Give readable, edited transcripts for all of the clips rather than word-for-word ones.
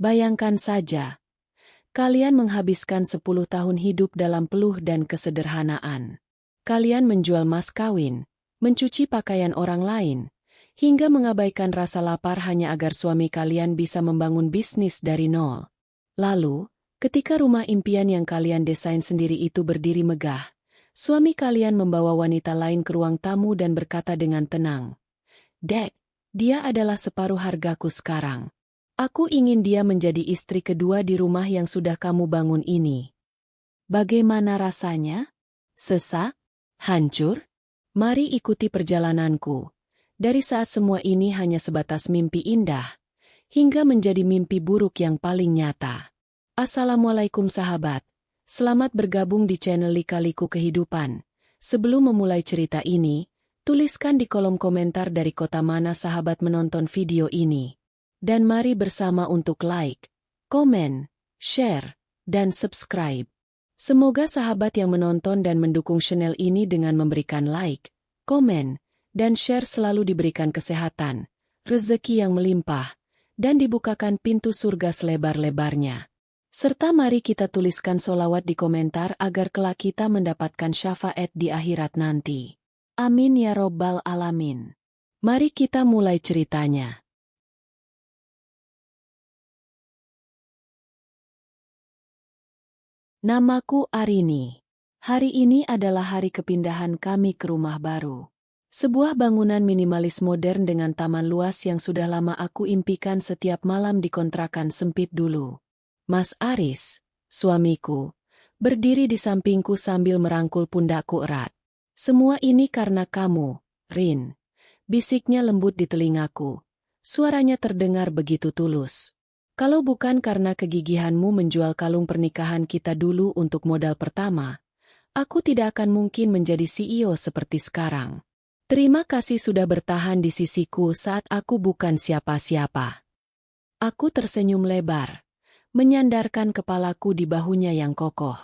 Bayangkan saja, kalian menghabiskan 10 tahun hidup dalam peluh dan kesederhanaan. Kalian menjual mas kawin, mencuci pakaian orang lain, hingga mengabaikan rasa lapar hanya agar suami kalian bisa membangun bisnis dari nol. Lalu, ketika rumah impian yang kalian desain sendiri itu berdiri megah, suami kalian membawa wanita lain ke ruang tamu dan berkata dengan tenang, "Dek, dia adalah separuh hargaku sekarang. Aku ingin dia menjadi istri kedua di rumah yang sudah kamu bangun ini." Bagaimana rasanya? Sesak? Hancur? Mari ikuti perjalananku. Dari saat semua ini hanya sebatas mimpi indah, hingga menjadi mimpi buruk yang paling nyata. Assalamualaikum sahabat, selamat bergabung di channel Lika-Liku Kehidupan. Sebelum memulai cerita ini, tuliskan di kolom komentar dari kota mana sahabat menonton video ini. Dan mari bersama untuk like, komen, share, dan subscribe. Semoga sahabat yang menonton dan mendukung channel ini dengan memberikan like, komen, dan share selalu diberikan kesehatan, rezeki yang melimpah, dan dibukakan pintu surga selebar-lebarnya. Serta mari kita tuliskan sholawat di komentar agar kelak kita mendapatkan syafaat di akhirat nanti. Amin ya robbal alamin. Mari kita mulai ceritanya. Namaku Arini. Hari ini adalah hari kepindahan kami ke rumah baru. Sebuah bangunan minimalis modern dengan taman luas yang sudah lama aku impikan setiap malam di kontrakan sempit dulu. Mas Aris, suamiku, berdiri di sampingku sambil merangkul pundakku erat. "Semua ini karena kamu, Rin," bisiknya lembut di telingaku. Suaranya terdengar begitu tulus. "Kalau bukan karena kegigihanmu menjual kalung pernikahan kita dulu untuk modal pertama, aku tidak akan mungkin menjadi CEO seperti sekarang. Terima kasih sudah bertahan di sisiku saat aku bukan siapa-siapa." Aku tersenyum lebar, menyandarkan kepalaku di bahunya yang kokoh.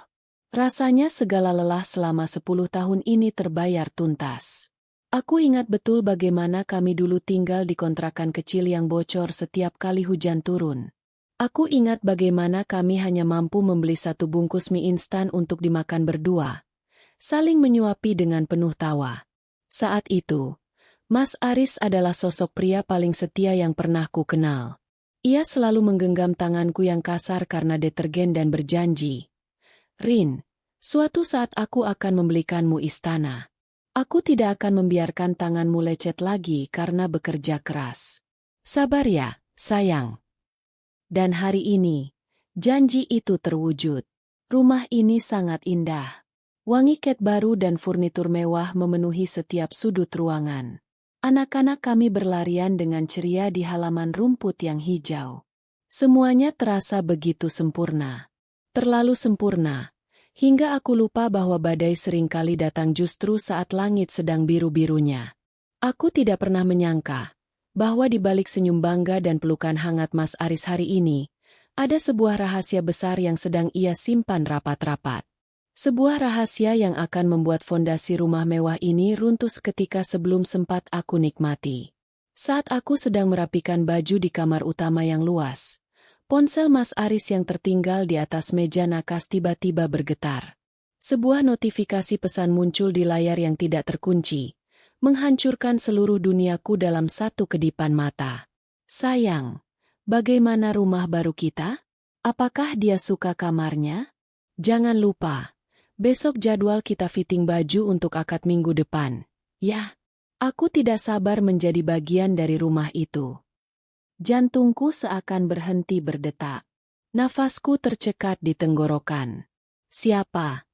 Rasanya segala lelah selama 10 tahun ini terbayar tuntas. Aku ingat betul bagaimana kami dulu tinggal di kontrakan kecil yang bocor setiap kali hujan turun. Aku ingat bagaimana kami hanya mampu membeli satu bungkus mie instan untuk dimakan berdua, saling menyuapi dengan penuh tawa. Saat itu, Mas Aris adalah sosok pria paling setia yang pernah ku kenal. Ia selalu menggenggam tanganku yang kasar karena detergen dan berjanji, "Rin, suatu saat aku akan membelikanmu istana. Aku tidak akan membiarkan tanganmu lecet lagi karena bekerja keras. Sabar ya, sayang." Dan hari ini, janji itu terwujud. Rumah ini sangat indah. Wangi cat baru dan furnitur mewah memenuhi setiap sudut ruangan. Anak-anak kami berlarian dengan ceria di halaman rumput yang hijau. Semuanya terasa begitu sempurna. Terlalu sempurna, hingga aku lupa bahwa badai seringkali datang justru saat langit sedang biru-birunya. Aku tidak pernah menyangka bahwa di balik senyum bangga dan pelukan hangat Mas Aris hari ini, ada sebuah rahasia besar yang sedang ia simpan rapat-rapat. Sebuah rahasia yang akan membuat fondasi rumah mewah ini runtuh seketika sebelum sempat aku nikmati. Saat aku sedang merapikan baju di kamar utama yang luas, ponsel Mas Aris yang tertinggal di atas meja nakas tiba-tiba bergetar. Sebuah notifikasi pesan muncul di layar yang tidak terkunci, menghancurkan seluruh duniaku dalam satu kedipan mata. "Sayang, bagaimana rumah baru kita? Apakah dia suka kamarnya? Jangan lupa, besok jadwal kita fitting baju untuk akad minggu depan. Yah, aku tidak sabar menjadi bagian dari rumah itu." Jantungku seakan berhenti berdetak. Nafasku tercekat di tenggorokan. Siapa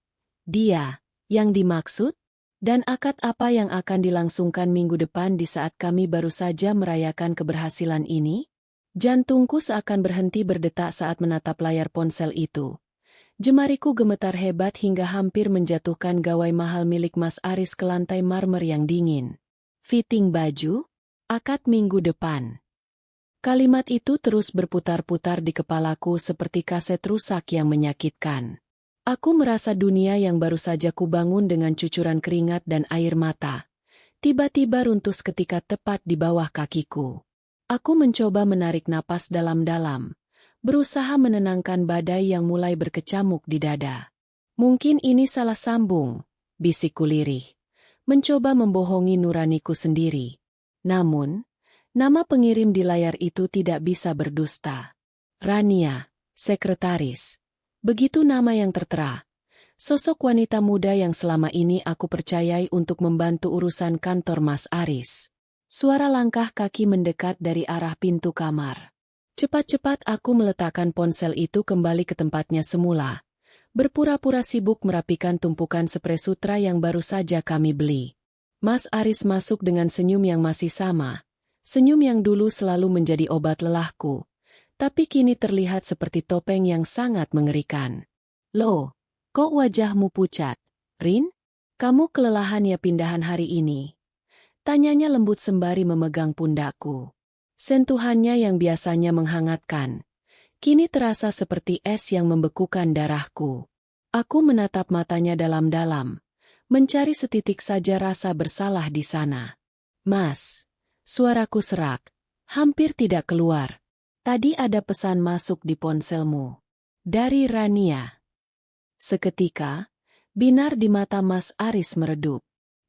dia yang dimaksud? Dan akad apa yang akan dilangsungkan minggu depan di saat kami baru saja merayakan keberhasilan ini? Jantungku seakan berhenti berdetak saat menatap layar ponsel itu. Jemariku gemetar hebat hingga hampir menjatuhkan gawai mahal milik Mas Aris ke lantai marmer yang dingin. "Fitting baju? Akad minggu depan." Kalimat itu terus berputar-putar di kepalaku seperti kaset rusak yang menyakitkan. Aku merasa dunia yang baru saja kubangun dengan cucuran keringat dan air mata tiba-tiba runtuh ketika tepat di bawah kakiku. Aku mencoba menarik napas dalam-dalam, berusaha menenangkan badai yang mulai berkecamuk di dada. Mungkin ini salah sambung, bisikku lirih, mencoba membohongi nuraniku sendiri. Namun, nama pengirim di layar itu tidak bisa berdusta. Rania, sekretaris. Begitu nama yang tertera. Sosok wanita muda yang selama ini aku percayai untuk membantu urusan kantor Mas Aris. Suara langkah kaki mendekat dari arah pintu kamar. Cepat-cepat aku meletakkan ponsel itu kembali ke tempatnya semula. Berpura-pura sibuk merapikan tumpukan spray sutra yang baru saja kami beli. Mas Aris masuk dengan senyum yang masih sama. Senyum yang dulu selalu menjadi obat lelahku. Tapi kini terlihat seperti topeng yang sangat mengerikan. Loh, kok wajahmu pucat, Rin? Kamu kelelahan ya pindahan hari ini? Tanyanya lembut sembari memegang pundakku. Sentuhannya yang biasanya menghangatkan, kini terasa seperti es yang membekukan darahku. Aku menatap matanya dalam-dalam, mencari setitik saja rasa bersalah di sana. Mas, suaraku serak, hampir tidak keluar. Tadi ada pesan masuk di ponselmu. Dari Rania. Seketika, binar di mata Mas Aris meredup.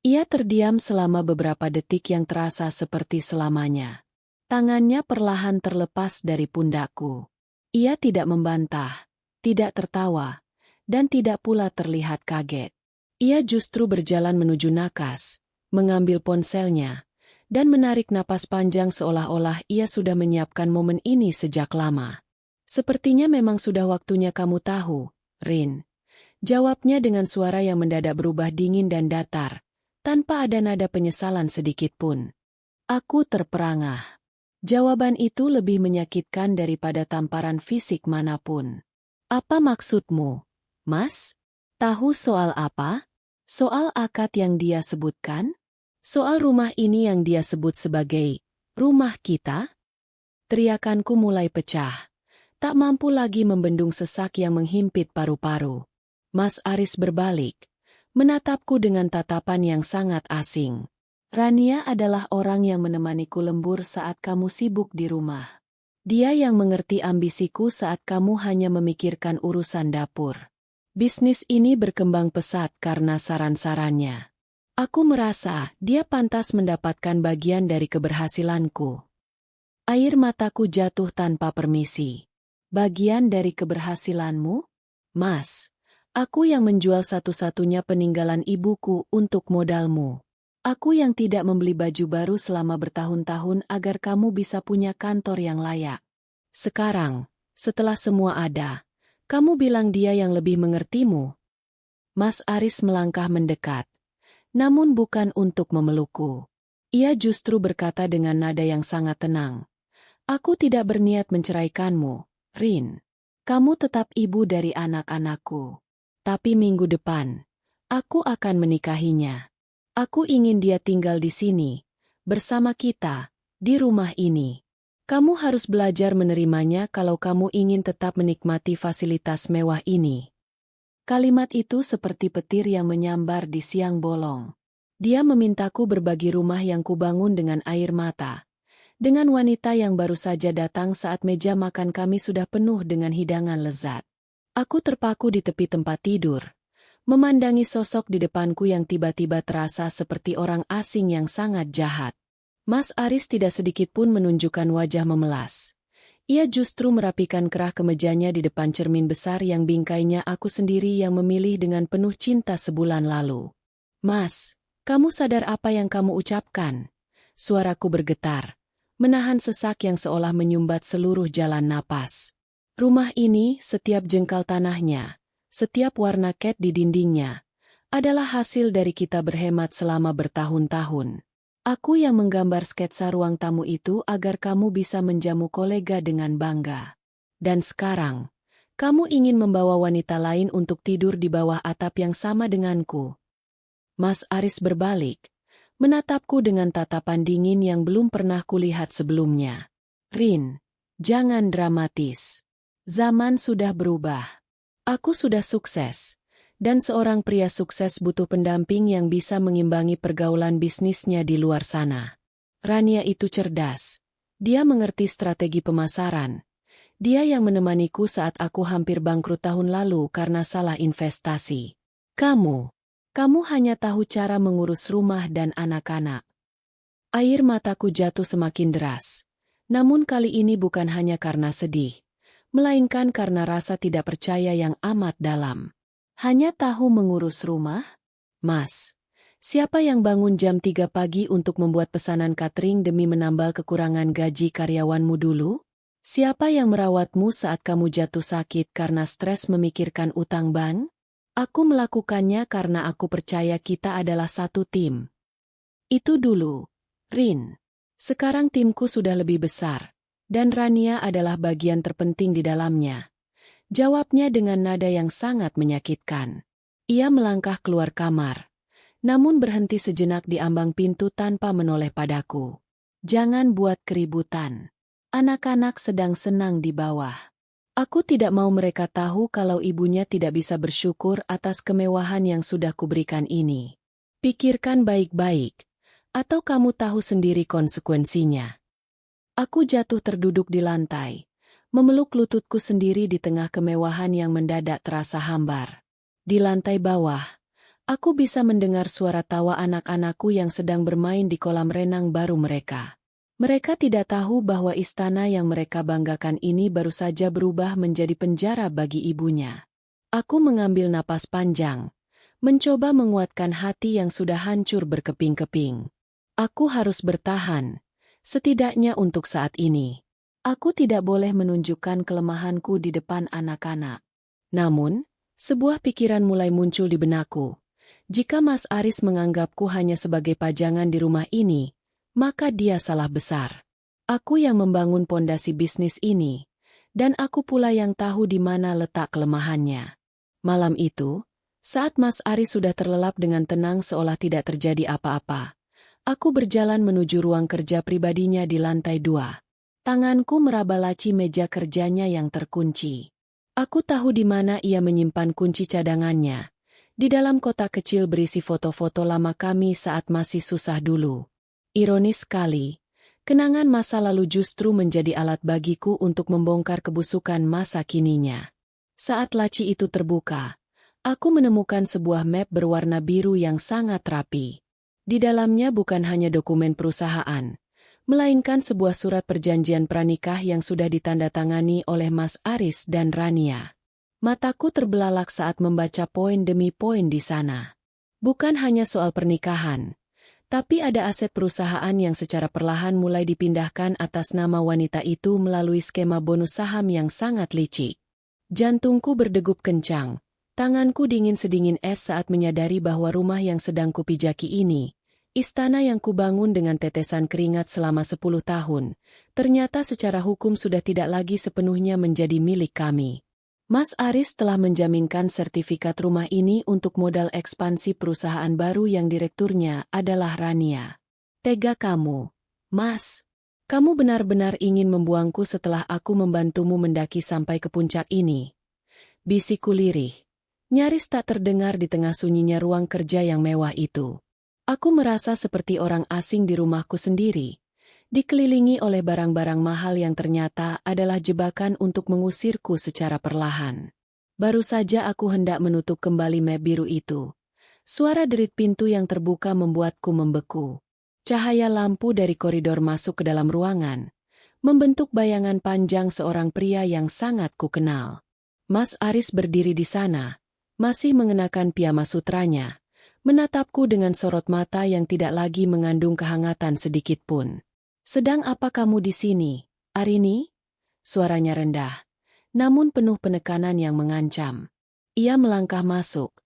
Ia terdiam selama beberapa detik yang terasa seperti selamanya. Tangannya perlahan terlepas dari pundakku. Ia tidak membantah, tidak tertawa, dan tidak pula terlihat kaget. Ia justru berjalan menuju nakas, mengambil ponselnya, dan menarik napas panjang seolah-olah ia sudah menyiapkan momen ini sejak lama. Sepertinya memang sudah waktunya kamu tahu, Rin. Jawabnya dengan suara yang mendadak berubah dingin dan datar, tanpa ada nada penyesalan sedikit pun. Aku terperangah. Jawaban itu lebih menyakitkan daripada tamparan fisik manapun. Apa maksudmu, Mas? Tahu soal apa? Soal akad yang dia sebutkan? Soal rumah ini yang dia sebut sebagai rumah kita? Teriakanku mulai pecah. Tak mampu lagi membendung sesak yang menghimpit paru-paru. Mas Aris berbalik, menatapku dengan tatapan yang sangat asing. Rania adalah orang yang menemaniku lembur saat kamu sibuk di rumah. Dia yang mengerti ambisiku saat kamu hanya memikirkan urusan dapur. Bisnis ini berkembang pesat karena saran-sarannya. Aku merasa dia pantas mendapatkan bagian dari keberhasilanku. Air mataku jatuh tanpa permisi. Bagian dari keberhasilanmu? Mas. Aku yang menjual satu-satunya peninggalan ibuku untuk modalmu. Aku yang tidak membeli baju baru selama bertahun-tahun agar kamu bisa punya kantor yang layak. Sekarang, setelah semua ada, kamu bilang dia yang lebih mengertimu. Mas Aris melangkah mendekat, namun bukan untuk memelukku. Ia justru berkata dengan nada yang sangat tenang. Aku tidak berniat menceraikanmu, Rin. Kamu tetap ibu dari anak-anakku. Tapi minggu depan, aku akan menikahinya. Aku ingin dia tinggal di sini, bersama kita, di rumah ini. Kamu harus belajar menerimanya kalau kamu ingin tetap menikmati fasilitas mewah ini. Kalimat itu seperti petir yang menyambar di siang bolong. Dia memintaku berbagi rumah yang kubangun dengan air mata. Dengan wanita yang baru saja datang saat meja makan kami sudah penuh dengan hidangan lezat. Aku terpaku di tepi tempat tidur, memandangi sosok di depanku yang tiba-tiba terasa seperti orang asing yang sangat jahat. Mas Aris tidak sedikit pun menunjukkan wajah memelas. Ia justru merapikan kerah kemejanya di depan cermin besar yang bingkainya aku sendiri yang memilih dengan penuh cinta sebulan lalu. Mas, kamu sadar apa yang kamu ucapkan? Suaraku bergetar, menahan sesak yang seolah menyumbat seluruh jalan napas. Rumah ini, setiap jengkal tanahnya, setiap warna cat di dindingnya, adalah hasil dari kita berhemat selama bertahun-tahun. Aku yang menggambar sketsa ruang tamu itu agar kamu bisa menjamu kolega dengan bangga. Dan sekarang, kamu ingin membawa wanita lain untuk tidur di bawah atap yang sama denganku. Mas Aris berbalik, menatapku dengan tatapan dingin yang belum pernah kulihat sebelumnya. Rin, jangan dramatis. Zaman sudah berubah. Aku sudah sukses, dan seorang pria sukses butuh pendamping yang bisa mengimbangi pergaulan bisnisnya di luar sana. Rania itu cerdas. Dia mengerti strategi pemasaran. Dia yang menemaniku saat aku hampir bangkrut tahun lalu karena salah investasi. Kamu hanya tahu cara mengurus rumah dan anak-anak. Air mataku jatuh semakin deras. Namun kali ini bukan hanya karena sedih, melainkan karena rasa tidak percaya yang amat dalam. Hanya tahu mengurus rumah? Mas, siapa yang bangun jam 3 pagi untuk membuat pesanan catering demi menambal kekurangan gaji karyawanmu dulu? Siapa yang merawatmu saat kamu jatuh sakit karena stres memikirkan utang bank? Aku melakukannya karena aku percaya kita adalah satu tim. Itu dulu, Rin. Sekarang timku sudah lebih besar, dan Rania adalah bagian terpenting di dalamnya. Jawabnya dengan nada yang sangat menyakitkan. Ia melangkah keluar kamar, namun berhenti sejenak di ambang pintu tanpa menoleh padaku. Jangan buat keributan. Anak-anak sedang senang di bawah. Aku tidak mau mereka tahu kalau ibunya tidak bisa bersyukur atas kemewahan yang sudah kuberikan ini. Pikirkan baik-baik, atau kamu tahu sendiri konsekuensinya. Aku jatuh terduduk di lantai, memeluk lututku sendiri di tengah kemewahan yang mendadak terasa hambar. Di lantai bawah, aku bisa mendengar suara tawa anak-anakku yang sedang bermain di kolam renang baru mereka. Mereka tidak tahu bahwa istana yang mereka banggakan ini baru saja berubah menjadi penjara bagi ibunya. Aku mengambil napas panjang, mencoba menguatkan hati yang sudah hancur berkeping-keping. Aku harus bertahan, setidaknya untuk saat ini. Aku tidak boleh menunjukkan kelemahanku di depan anak-anak. Namun, sebuah pikiran mulai muncul di benakku. Jika Mas Aris menganggapku hanya sebagai pajangan di rumah ini, maka dia salah besar. Aku yang membangun pondasi bisnis ini, dan aku pula yang tahu di mana letak kelemahannya. Malam itu, saat Mas Aris sudah terlelap dengan tenang seolah tidak terjadi apa-apa, aku berjalan menuju ruang kerja pribadinya di lantai 2. Tanganku meraba laci meja kerjanya yang terkunci. Aku tahu di mana ia menyimpan kunci cadangannya. Di dalam kotak kecil berisi foto-foto lama kami saat masih susah dulu. Ironis sekali, kenangan masa lalu justru menjadi alat bagiku untuk membongkar kebusukan masa kininya. Saat laci itu terbuka, aku menemukan sebuah map berwarna biru yang sangat rapi. Di dalamnya bukan hanya dokumen perusahaan, melainkan sebuah surat perjanjian pranikah yang sudah ditandatangani oleh Mas Aris dan Rania. Mataku terbelalak saat membaca poin demi poin di sana. Bukan hanya soal pernikahan, tapi ada aset perusahaan yang secara perlahan mulai dipindahkan atas nama wanita itu melalui skema bonus saham yang sangat licik. Jantungku berdegup kencang, tanganku dingin sedingin es saat menyadari bahwa rumah yang sedang kupijaki ini, istana yang kubangun dengan tetesan keringat selama 10 tahun, ternyata secara hukum sudah tidak lagi sepenuhnya menjadi milik kami. Mas Aris telah menjaminkan sertifikat rumah ini untuk modal ekspansi perusahaan baru yang direkturnya adalah Rania. Tega kamu, Mas. Kamu benar-benar ingin membuangku setelah aku membantumu mendaki sampai ke puncak ini. Bisikku lirih, nyaris tak terdengar di tengah sunyinya ruang kerja yang mewah itu. Aku merasa seperti orang asing di rumahku sendiri, dikelilingi oleh barang-barang mahal yang ternyata adalah jebakan untuk mengusirku secara perlahan. Baru saja aku hendak menutup kembali map biru itu. Suara derit pintu yang terbuka membuatku membeku. Cahaya lampu dari koridor masuk ke dalam ruangan, membentuk bayangan panjang seorang pria yang sangat kukenal. Mas Aris berdiri di sana, masih mengenakan piyama sutranya, menatapku dengan sorot mata yang tidak lagi mengandung kehangatan sedikit pun. Sedang apa kamu di sini, Arini? Suaranya rendah, namun penuh penekanan yang mengancam. Ia melangkah masuk,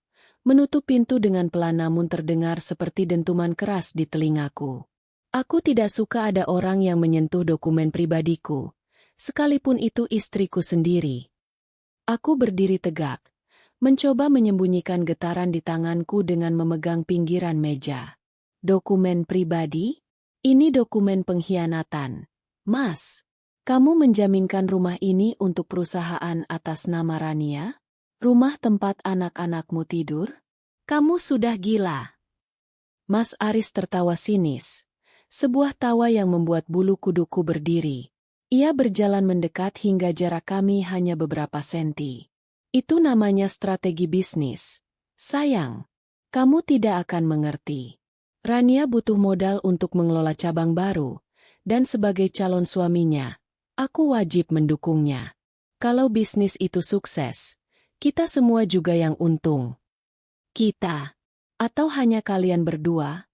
menutup pintu dengan pelan namun terdengar seperti dentuman keras di telingaku. Aku tidak suka ada orang yang menyentuh dokumen pribadiku, sekalipun itu istriku sendiri. Aku berdiri tegak, mencoba menyembunyikan getaran di tanganku dengan memegang pinggiran meja. Dokumen pribadi? Ini dokumen pengkhianatan. Mas, kamu menjaminkan rumah ini untuk perusahaan atas nama Rania? Rumah tempat anak-anakmu tidur? Kamu sudah gila. Mas Aris tertawa sinis. Sebuah tawa yang membuat bulu kuduku berdiri. Ia berjalan mendekat hingga jarak kami hanya beberapa senti. Itu namanya strategi bisnis. Sayang, kamu tidak akan mengerti. Rania butuh modal untuk mengelola cabang baru, dan sebagai calon suaminya, aku wajib mendukungnya. Kalau bisnis itu sukses, kita semua juga yang untung. Kita. Atau hanya kalian berdua?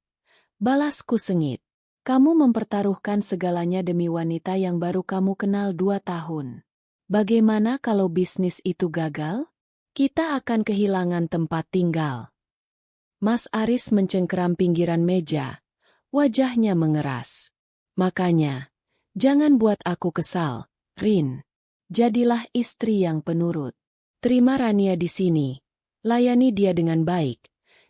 Balasku sengit. Kamu mempertaruhkan segalanya demi wanita yang baru kamu kenal 2 tahun. Bagaimana kalau bisnis itu gagal? Kita akan kehilangan tempat tinggal. Mas Aris mencengkeram pinggiran meja. Wajahnya mengeras. Makanya, jangan buat aku kesal, Rin. Jadilah istri yang penurut. Terima Rania di sini. Layani dia dengan baik.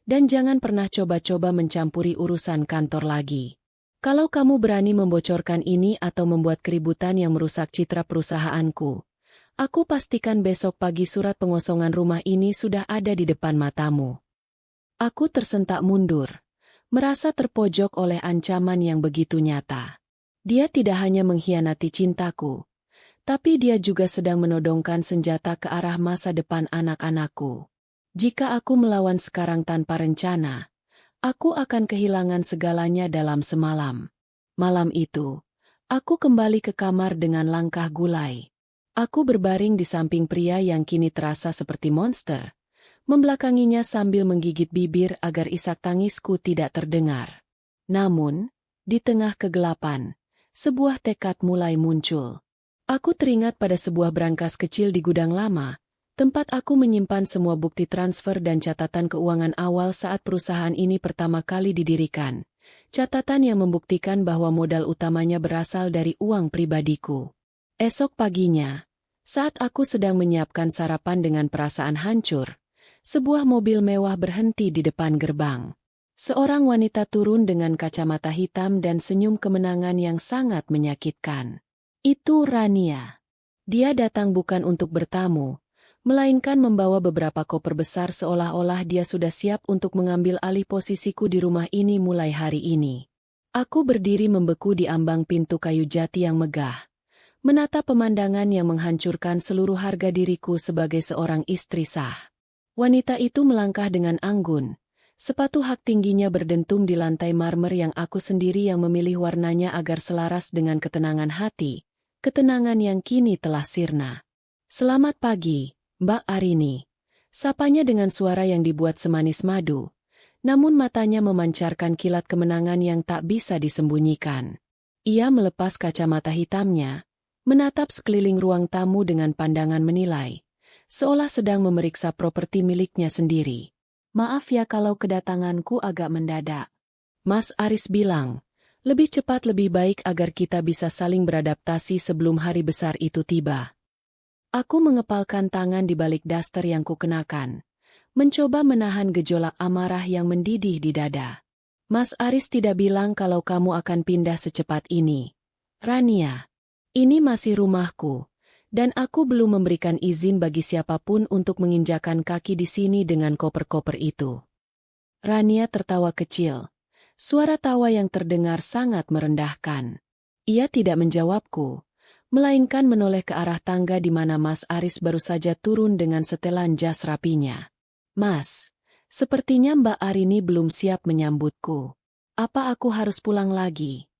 Dan jangan pernah coba-coba mencampuri urusan kantor lagi. Kalau kamu berani membocorkan ini atau membuat keributan yang merusak citra perusahaanku, aku pastikan besok pagi surat pengosongan rumah ini sudah ada di depan matamu. Aku tersentak mundur, merasa terpojok oleh ancaman yang begitu nyata. Dia tidak hanya mengkhianati cintaku, tapi dia juga sedang menodongkan senjata ke arah masa depan anak-anakku. Jika aku melawan sekarang tanpa rencana, aku akan kehilangan segalanya dalam semalam. Malam itu, aku kembali ke kamar dengan langkah gulai. Aku berbaring di samping pria yang kini terasa seperti monster, membelakanginya sambil menggigit bibir agar isak tangisku tidak terdengar. Namun, di tengah kegelapan, sebuah tekad mulai muncul. Aku teringat pada sebuah brankas kecil di gudang lama, tempat aku menyimpan semua bukti transfer dan catatan keuangan awal saat perusahaan ini pertama kali didirikan. Catatan yang membuktikan bahwa modal utamanya berasal dari uang pribadiku. Esok paginya, saat aku sedang menyiapkan sarapan dengan perasaan hancur, sebuah mobil mewah berhenti di depan gerbang. Seorang wanita turun dengan kacamata hitam dan senyum kemenangan yang sangat menyakitkan. Itu Rania. Dia datang bukan untuk bertamu, melainkan membawa beberapa koper besar seolah-olah dia sudah siap untuk mengambil alih posisiku di rumah ini mulai hari ini. Aku berdiri membeku di ambang pintu kayu jati yang megah, menatap pemandangan yang menghancurkan seluruh harga diriku sebagai seorang istri sah. Wanita itu melangkah dengan anggun, sepatu hak tingginya berdentum di lantai marmer yang aku sendiri yang memilih warnanya agar selaras dengan ketenangan hati, ketenangan yang kini telah sirna. Selamat pagi, Mbak Arini. Sapanya dengan suara yang dibuat semanis madu, namun matanya memancarkan kilat kemenangan yang tak bisa disembunyikan. Ia melepas kacamata hitamnya, menatap sekeliling ruang tamu dengan pandangan menilai, seolah sedang memeriksa properti miliknya sendiri. Maaf ya kalau kedatanganku agak mendadak. Mas Aris bilang, lebih cepat lebih baik agar kita bisa saling beradaptasi sebelum hari besar itu tiba. Aku mengepalkan tangan di balik daster yang kukenakan, mencoba menahan gejolak amarah yang mendidih di dada. Mas Aris tidak bilang kalau kamu akan pindah secepat ini. Rania, ini masih rumahku, dan aku belum memberikan izin bagi siapapun untuk menginjakan kaki di sini dengan koper-koper itu. Rania tertawa kecil, suara tawa yang terdengar sangat merendahkan. Ia tidak menjawabku, melainkan menoleh ke arah tangga di mana Mas Aris baru saja turun dengan setelan jas rapinya. Mas, sepertinya Mbak Arini belum siap menyambutku. Apa aku harus pulang lagi?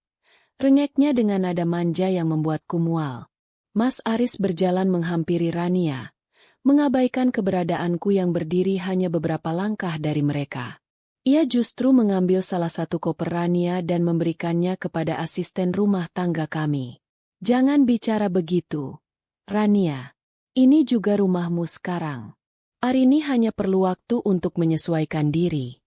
Rengeknya dengan nada manja yang membuatku mual. Mas Aris berjalan menghampiri Rania, mengabaikan keberadaanku yang berdiri hanya beberapa langkah dari mereka. Ia justru mengambil salah satu koper Rania dan memberikannya kepada asisten rumah tangga kami. Jangan bicara begitu, Rania. Ini juga rumahmu sekarang. Arini hanya perlu waktu untuk menyesuaikan diri.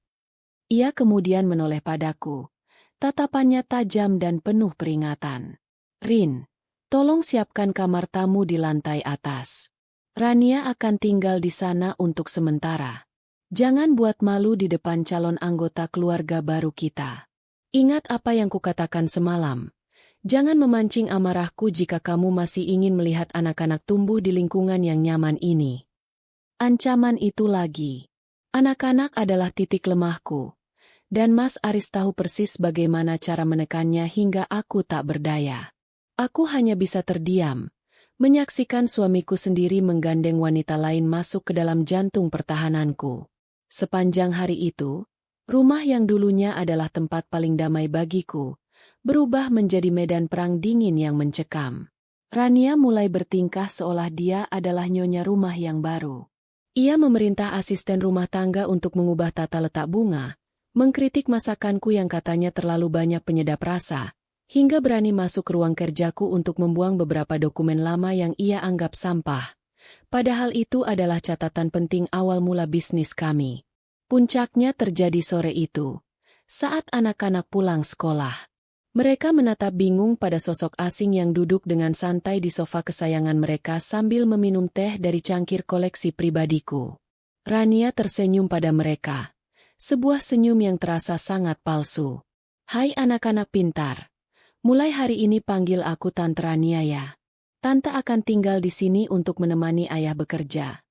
Ia kemudian menoleh padaku. Tatapannya tajam dan penuh peringatan. Rin, tolong siapkan kamar tamu di lantai atas. Rania akan tinggal di sana untuk sementara. Jangan buat malu di depan calon anggota keluarga baru kita. Ingat apa yang kukatakan semalam. Jangan memancing amarahku jika kamu masih ingin melihat anak-anak tumbuh di lingkungan yang nyaman ini. Ancaman itu lagi. Anak-anak adalah titik lemahku. Dan Mas Aris tahu persis bagaimana cara menekannya hingga aku tak berdaya. Aku hanya bisa terdiam, menyaksikan suamiku sendiri menggandeng wanita lain masuk ke dalam jantung pertahananku. Sepanjang hari itu, rumah yang dulunya adalah tempat paling damai bagiku, berubah menjadi medan perang dingin yang mencekam. Rania mulai bertingkah seolah dia adalah nyonya rumah yang baru. Ia memerintah asisten rumah tangga untuk mengubah tata letak bunga, mengkritik masakanku yang katanya terlalu banyak penyedap rasa, hingga berani masuk ke ruang kerjaku untuk membuang beberapa dokumen lama yang ia anggap sampah. Padahal itu adalah catatan penting awal mula bisnis kami. Puncaknya terjadi sore itu, saat anak-anak pulang sekolah. Mereka menatap bingung pada sosok asing yang duduk dengan santai di sofa kesayangan mereka sambil meminum teh dari cangkir koleksi pribadiku. Rania tersenyum pada mereka. Sebuah senyum yang terasa sangat palsu. "Hai anak-anak pintar. Mulai hari ini panggil aku Tante Rania ya. Tante akan tinggal di sini untuk menemani ayah bekerja,"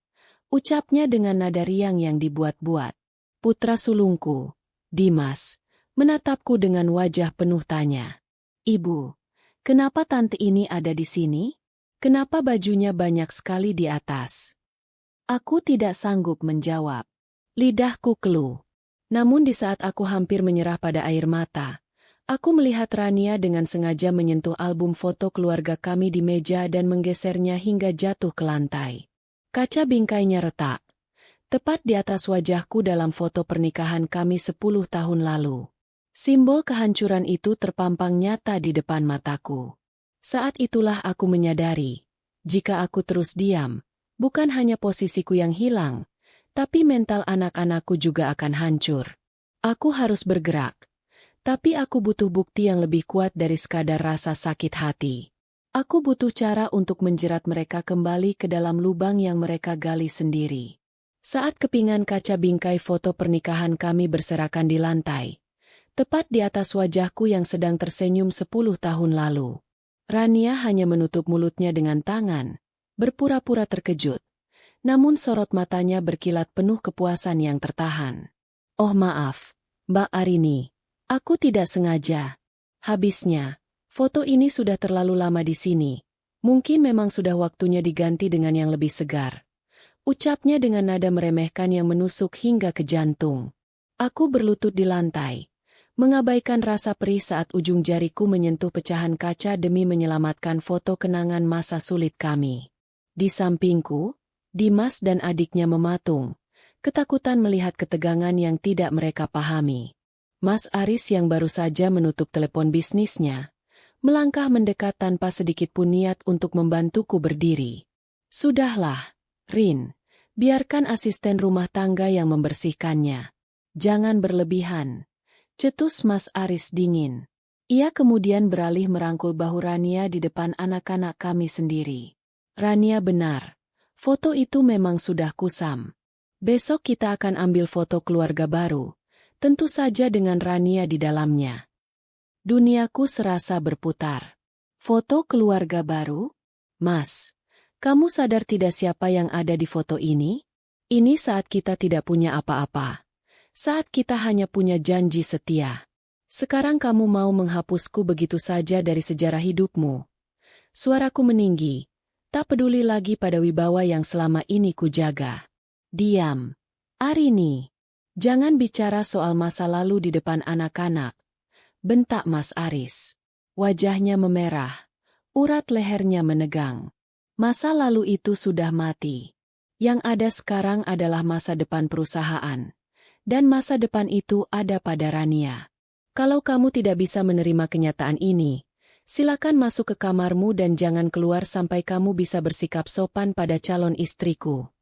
ucapnya dengan nada riang yang dibuat-buat. Putra sulungku, Dimas, menatapku dengan wajah penuh tanya. "Ibu, kenapa tante ini ada di sini? Kenapa bajunya banyak sekali di atas?" Aku tidak sanggup menjawab. Lidahku keluh. Namun di saat aku hampir menyerah pada air mata, aku melihat Rania dengan sengaja menyentuh album foto keluarga kami di meja dan menggesernya hingga jatuh ke lantai. Kaca bingkainya retak, tepat di atas wajahku dalam foto pernikahan kami 10 tahun lalu. Simbol kehancuran itu terpampang nyata di depan mataku. Saat itulah aku menyadari, jika aku terus diam, bukan hanya posisiku yang hilang, tapi mental anak-anakku juga akan hancur. Aku harus bergerak. Tapi aku butuh bukti yang lebih kuat dari sekadar rasa sakit hati. Aku butuh cara untuk menjerat mereka kembali ke dalam lubang yang mereka gali sendiri. Saat kepingan kaca bingkai foto pernikahan kami berserakan di lantai, tepat di atas wajahku yang sedang tersenyum 10 tahun lalu, Rania hanya menutup mulutnya dengan tangan, berpura-pura terkejut. Namun sorot matanya berkilat penuh kepuasan yang tertahan. "Oh maaf, Mbak Arini. Aku tidak sengaja. Habisnya, foto ini sudah terlalu lama di sini. Mungkin memang sudah waktunya diganti dengan yang lebih segar," ucapnya dengan nada meremehkan yang menusuk hingga ke jantung. Aku berlutut di lantai, mengabaikan rasa perih saat ujung jariku menyentuh pecahan kaca demi menyelamatkan foto kenangan masa sulit kami. Di sampingku, Dimas dan adiknya mematung, ketakutan melihat ketegangan yang tidak mereka pahami. Mas Aris yang baru saja menutup telepon bisnisnya, melangkah mendekat tanpa sedikit pun niat untuk membantuku berdiri. "Sudahlah, Rin, biarkan asisten rumah tangga yang membersihkannya. Jangan berlebihan," cetus Mas Aris dingin. Ia kemudian beralih merangkul bahu Rania di depan anak-anak kami sendiri. "Rania benar, foto itu memang sudah kusam. Besok kita akan ambil foto keluarga baru. Tentu saja dengan Rania di dalamnya." Duniaku serasa berputar. "Foto keluarga baru? Mas, kamu sadar tidak siapa yang ada di foto ini? Ini saat kita tidak punya apa-apa. Saat kita hanya punya janji setia. Sekarang kamu mau menghapusku begitu saja dari sejarah hidupmu." Suaraku meninggi, tak peduli lagi pada wibawa yang selama ini kujaga. "Diam, Arini. Jangan bicara soal masa lalu di depan anak-anak," bentak Mas Aris. Wajahnya memerah, urat lehernya menegang. Masa lalu itu sudah mati. Yang ada sekarang adalah masa depan perusahaan. Dan masa depan itu ada pada Rania. Kalau kamu tidak bisa menerima kenyataan ini, silakan masuk ke kamarmu dan jangan keluar sampai kamu bisa bersikap sopan pada calon istriku.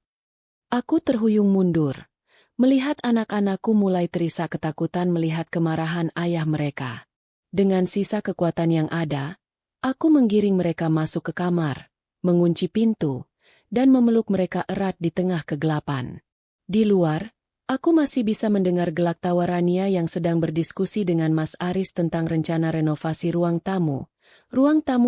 Aku terhuyung mundur, melihat anak-anakku mulai terisak ketakutan melihat kemarahan ayah mereka. Dengan sisa kekuatan yang ada, aku menggiring mereka masuk ke kamar, mengunci pintu, dan memeluk mereka erat di tengah kegelapan. Di luar, aku masih bisa mendengar gelak tawa Rania yang sedang berdiskusi dengan Mas Aris tentang rencana renovasi ruang tamu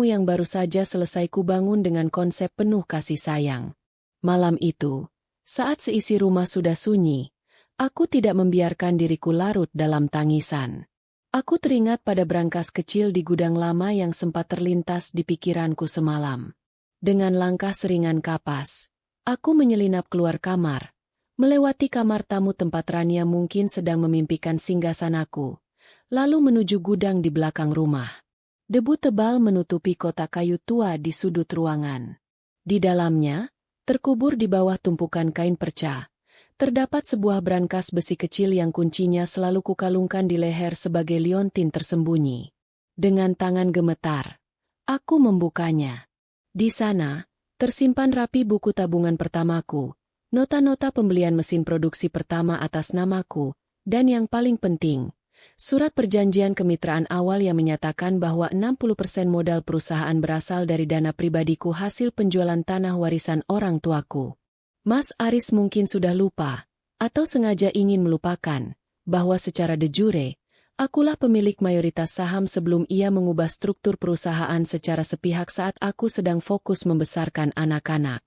yang baru saja selesai kubangun dengan konsep penuh kasih sayang. Malam itu, saat seisi rumah sudah sunyi, aku tidak membiarkan diriku larut dalam tangisan. Aku teringat pada brankas kecil di gudang lama yang sempat terlintas di pikiranku semalam. Dengan langkah seringan kapas, aku menyelinap keluar kamar, melewati kamar tamu tempat Rania mungkin sedang memimpikan singgasanaku, lalu menuju gudang di belakang rumah. Debu tebal menutupi kotak kayu tua di sudut ruangan. Di dalamnya, terkubur di bawah tumpukan kain perca, terdapat sebuah brankas besi kecil yang kuncinya selalu kukalungkan di leher sebagai liontin tersembunyi. Dengan tangan gemetar, aku membukanya. Di sana, tersimpan rapi buku tabungan pertamaku, nota-nota pembelian mesin produksi pertama atas namaku, dan yang paling penting, surat perjanjian kemitraan awal yang menyatakan bahwa 60% modal perusahaan berasal dari dana pribadiku hasil penjualan tanah warisan orang tuaku. Mas Aris mungkin sudah lupa, atau sengaja ingin melupakan, bahwa secara de jure, akulah pemilik mayoritas saham sebelum ia mengubah struktur perusahaan secara sepihak saat aku sedang fokus membesarkan anak-anak.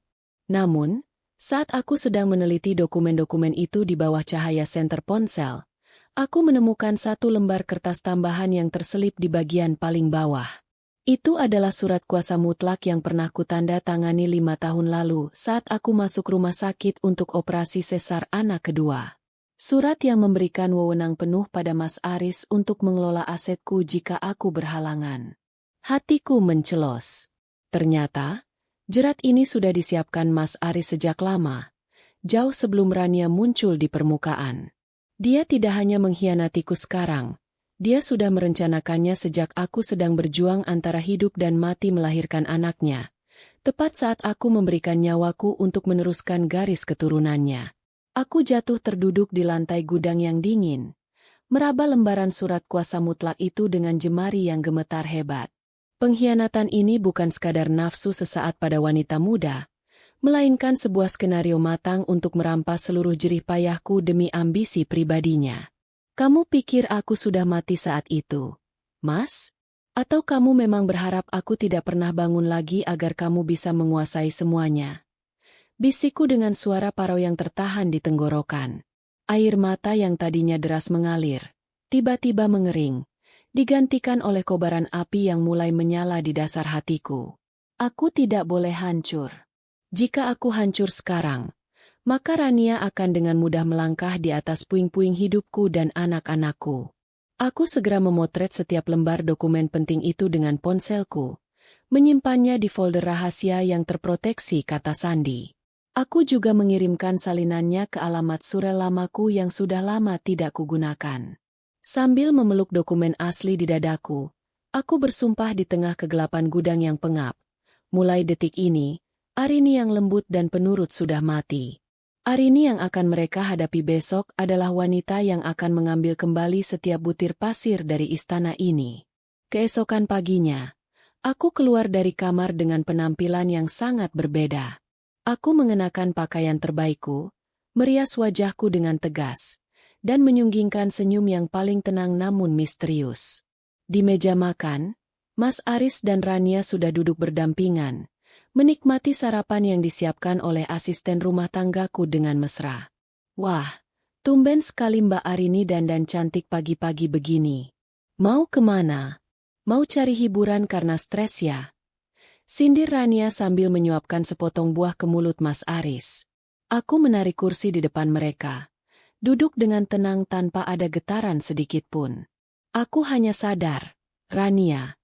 Namun, saat aku sedang meneliti dokumen-dokumen itu di bawah cahaya senter ponsel, aku menemukan satu lembar kertas tambahan yang terselip di bagian paling bawah. Itu adalah surat kuasa mutlak yang pernah kutanda tangani 5 tahun lalu saat aku masuk rumah sakit untuk operasi sesar anak kedua. Surat yang memberikan wewenang penuh pada Mas Aris untuk mengelola asetku jika aku berhalangan. Hatiku mencelos. Ternyata, jerat ini sudah disiapkan Mas Aris sejak lama, jauh sebelum Rania muncul di permukaan. Dia tidak hanya mengkhianatiku sekarang, dia sudah merencanakannya sejak aku sedang berjuang antara hidup dan mati melahirkan anaknya, tepat saat aku memberikan nyawaku untuk meneruskan garis keturunannya. Aku jatuh terduduk di lantai gudang yang dingin, meraba lembaran surat kuasa mutlak itu dengan jemari yang gemetar hebat. Pengkhianatan ini bukan sekadar nafsu sesaat pada wanita muda, melainkan sebuah skenario matang untuk merampas seluruh jerih payahku demi ambisi pribadinya. Kamu pikir aku sudah mati saat itu, Mas? Atau kamu memang berharap aku tidak pernah bangun lagi agar kamu bisa menguasai semuanya? Bisikku dengan suara parau yang tertahan di tenggorokan. Air mata yang tadinya deras mengalir, tiba-tiba mengering, digantikan oleh kobaran api yang mulai menyala di dasar hatiku. Aku tidak boleh hancur. Jika aku hancur sekarang, maka Rania akan dengan mudah melangkah di atas puing-puing hidupku dan anak-anakku. Aku segera memotret setiap lembar dokumen penting itu dengan ponselku, menyimpannya di folder rahasia yang terproteksi kata sandi. Aku juga mengirimkan salinannya ke alamat surel lamaku yang sudah lama tidak kugunakan. Sambil memeluk dokumen asli di dadaku, aku bersumpah di tengah kegelapan gudang yang pengap. Mulai detik ini, Arini yang lembut dan penurut sudah mati. Arini yang akan mereka hadapi besok adalah wanita yang akan mengambil kembali setiap butir pasir dari istana ini. Keesokan paginya, aku keluar dari kamar dengan penampilan yang sangat berbeda. Aku mengenakan pakaian terbaikku, merias wajahku dengan tegas, dan menyunggingkan senyum yang paling tenang namun misterius. Di meja makan, Mas Aris dan Rania sudah duduk berdampingan, menikmati sarapan yang disiapkan oleh asisten rumah tanggaku dengan mesra. Wah, tumben sekali Mbak Arini dandan cantik pagi-pagi begini. Mau kemana? Mau cari hiburan karena stres ya? Sindir Rania sambil menyuapkan sepotong buah ke mulut Mas Aris. Aku menarik kursi di depan mereka, duduk dengan tenang tanpa ada getaran sedikitpun. Aku hanya sadar, Rania,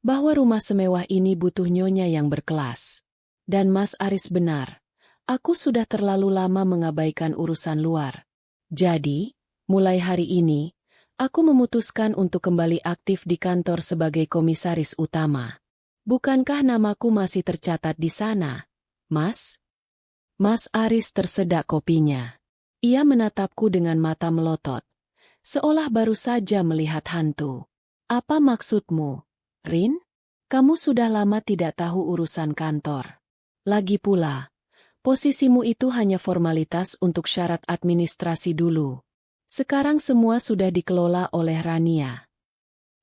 bahwa rumah semewah ini butuh nyonya yang berkelas. Dan Mas Aris benar, aku sudah terlalu lama mengabaikan urusan luar. Jadi, mulai hari ini, aku memutuskan untuk kembali aktif di kantor sebagai komisaris utama. Bukankah namaku masih tercatat di sana, Mas? Mas Aris tersedak kopinya. Ia menatapku dengan mata melotot, seolah baru saja melihat hantu. Apa maksudmu, Rin? Kamu sudah lama tidak tahu urusan kantor. Lagi pula, posisimu itu hanya formalitas untuk syarat administrasi dulu. Sekarang semua sudah dikelola oleh Rania.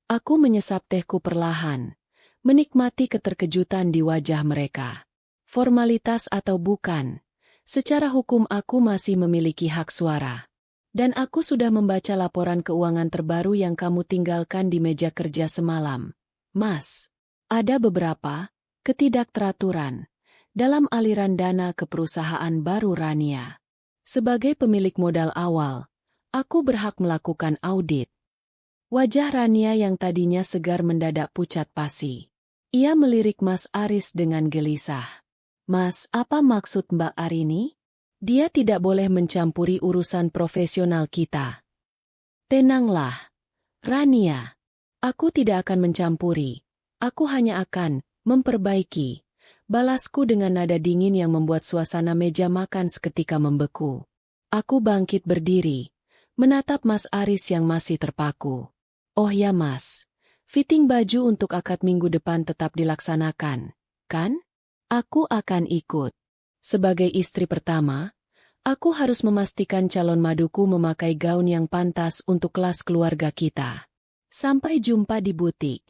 Aku menyesap tehku perlahan, menikmati keterkejutan di wajah mereka. Formalitas atau bukan, secara hukum aku masih memiliki hak suara. Dan aku sudah membaca laporan keuangan terbaru yang kamu tinggalkan di meja kerja semalam. Mas, ada beberapa ketidakteraturan dalam aliran dana ke perusahaan baru Rania. Sebagai pemilik modal awal, aku berhak melakukan audit. Wajah Rania yang tadinya segar mendadak pucat pasi. Ia melirik Mas Aris dengan gelisah. Mas, apa maksud Mbak Arini? Dia tidak boleh mencampuri urusan profesional kita. Tenanglah, Rania. Aku tidak akan mencampuri. Aku hanya akan memperbaiki. Balasku dengan nada dingin yang membuat suasana meja makan seketika membeku. Aku bangkit berdiri, menatap Mas Aris yang masih terpaku. Oh ya Mas, fitting baju untuk akad minggu depan tetap dilaksanakan, kan? Aku akan ikut. Sebagai istri pertama, aku harus memastikan calon maduku memakai gaun yang pantas untuk kelas keluarga kita. Sampai jumpa di butik.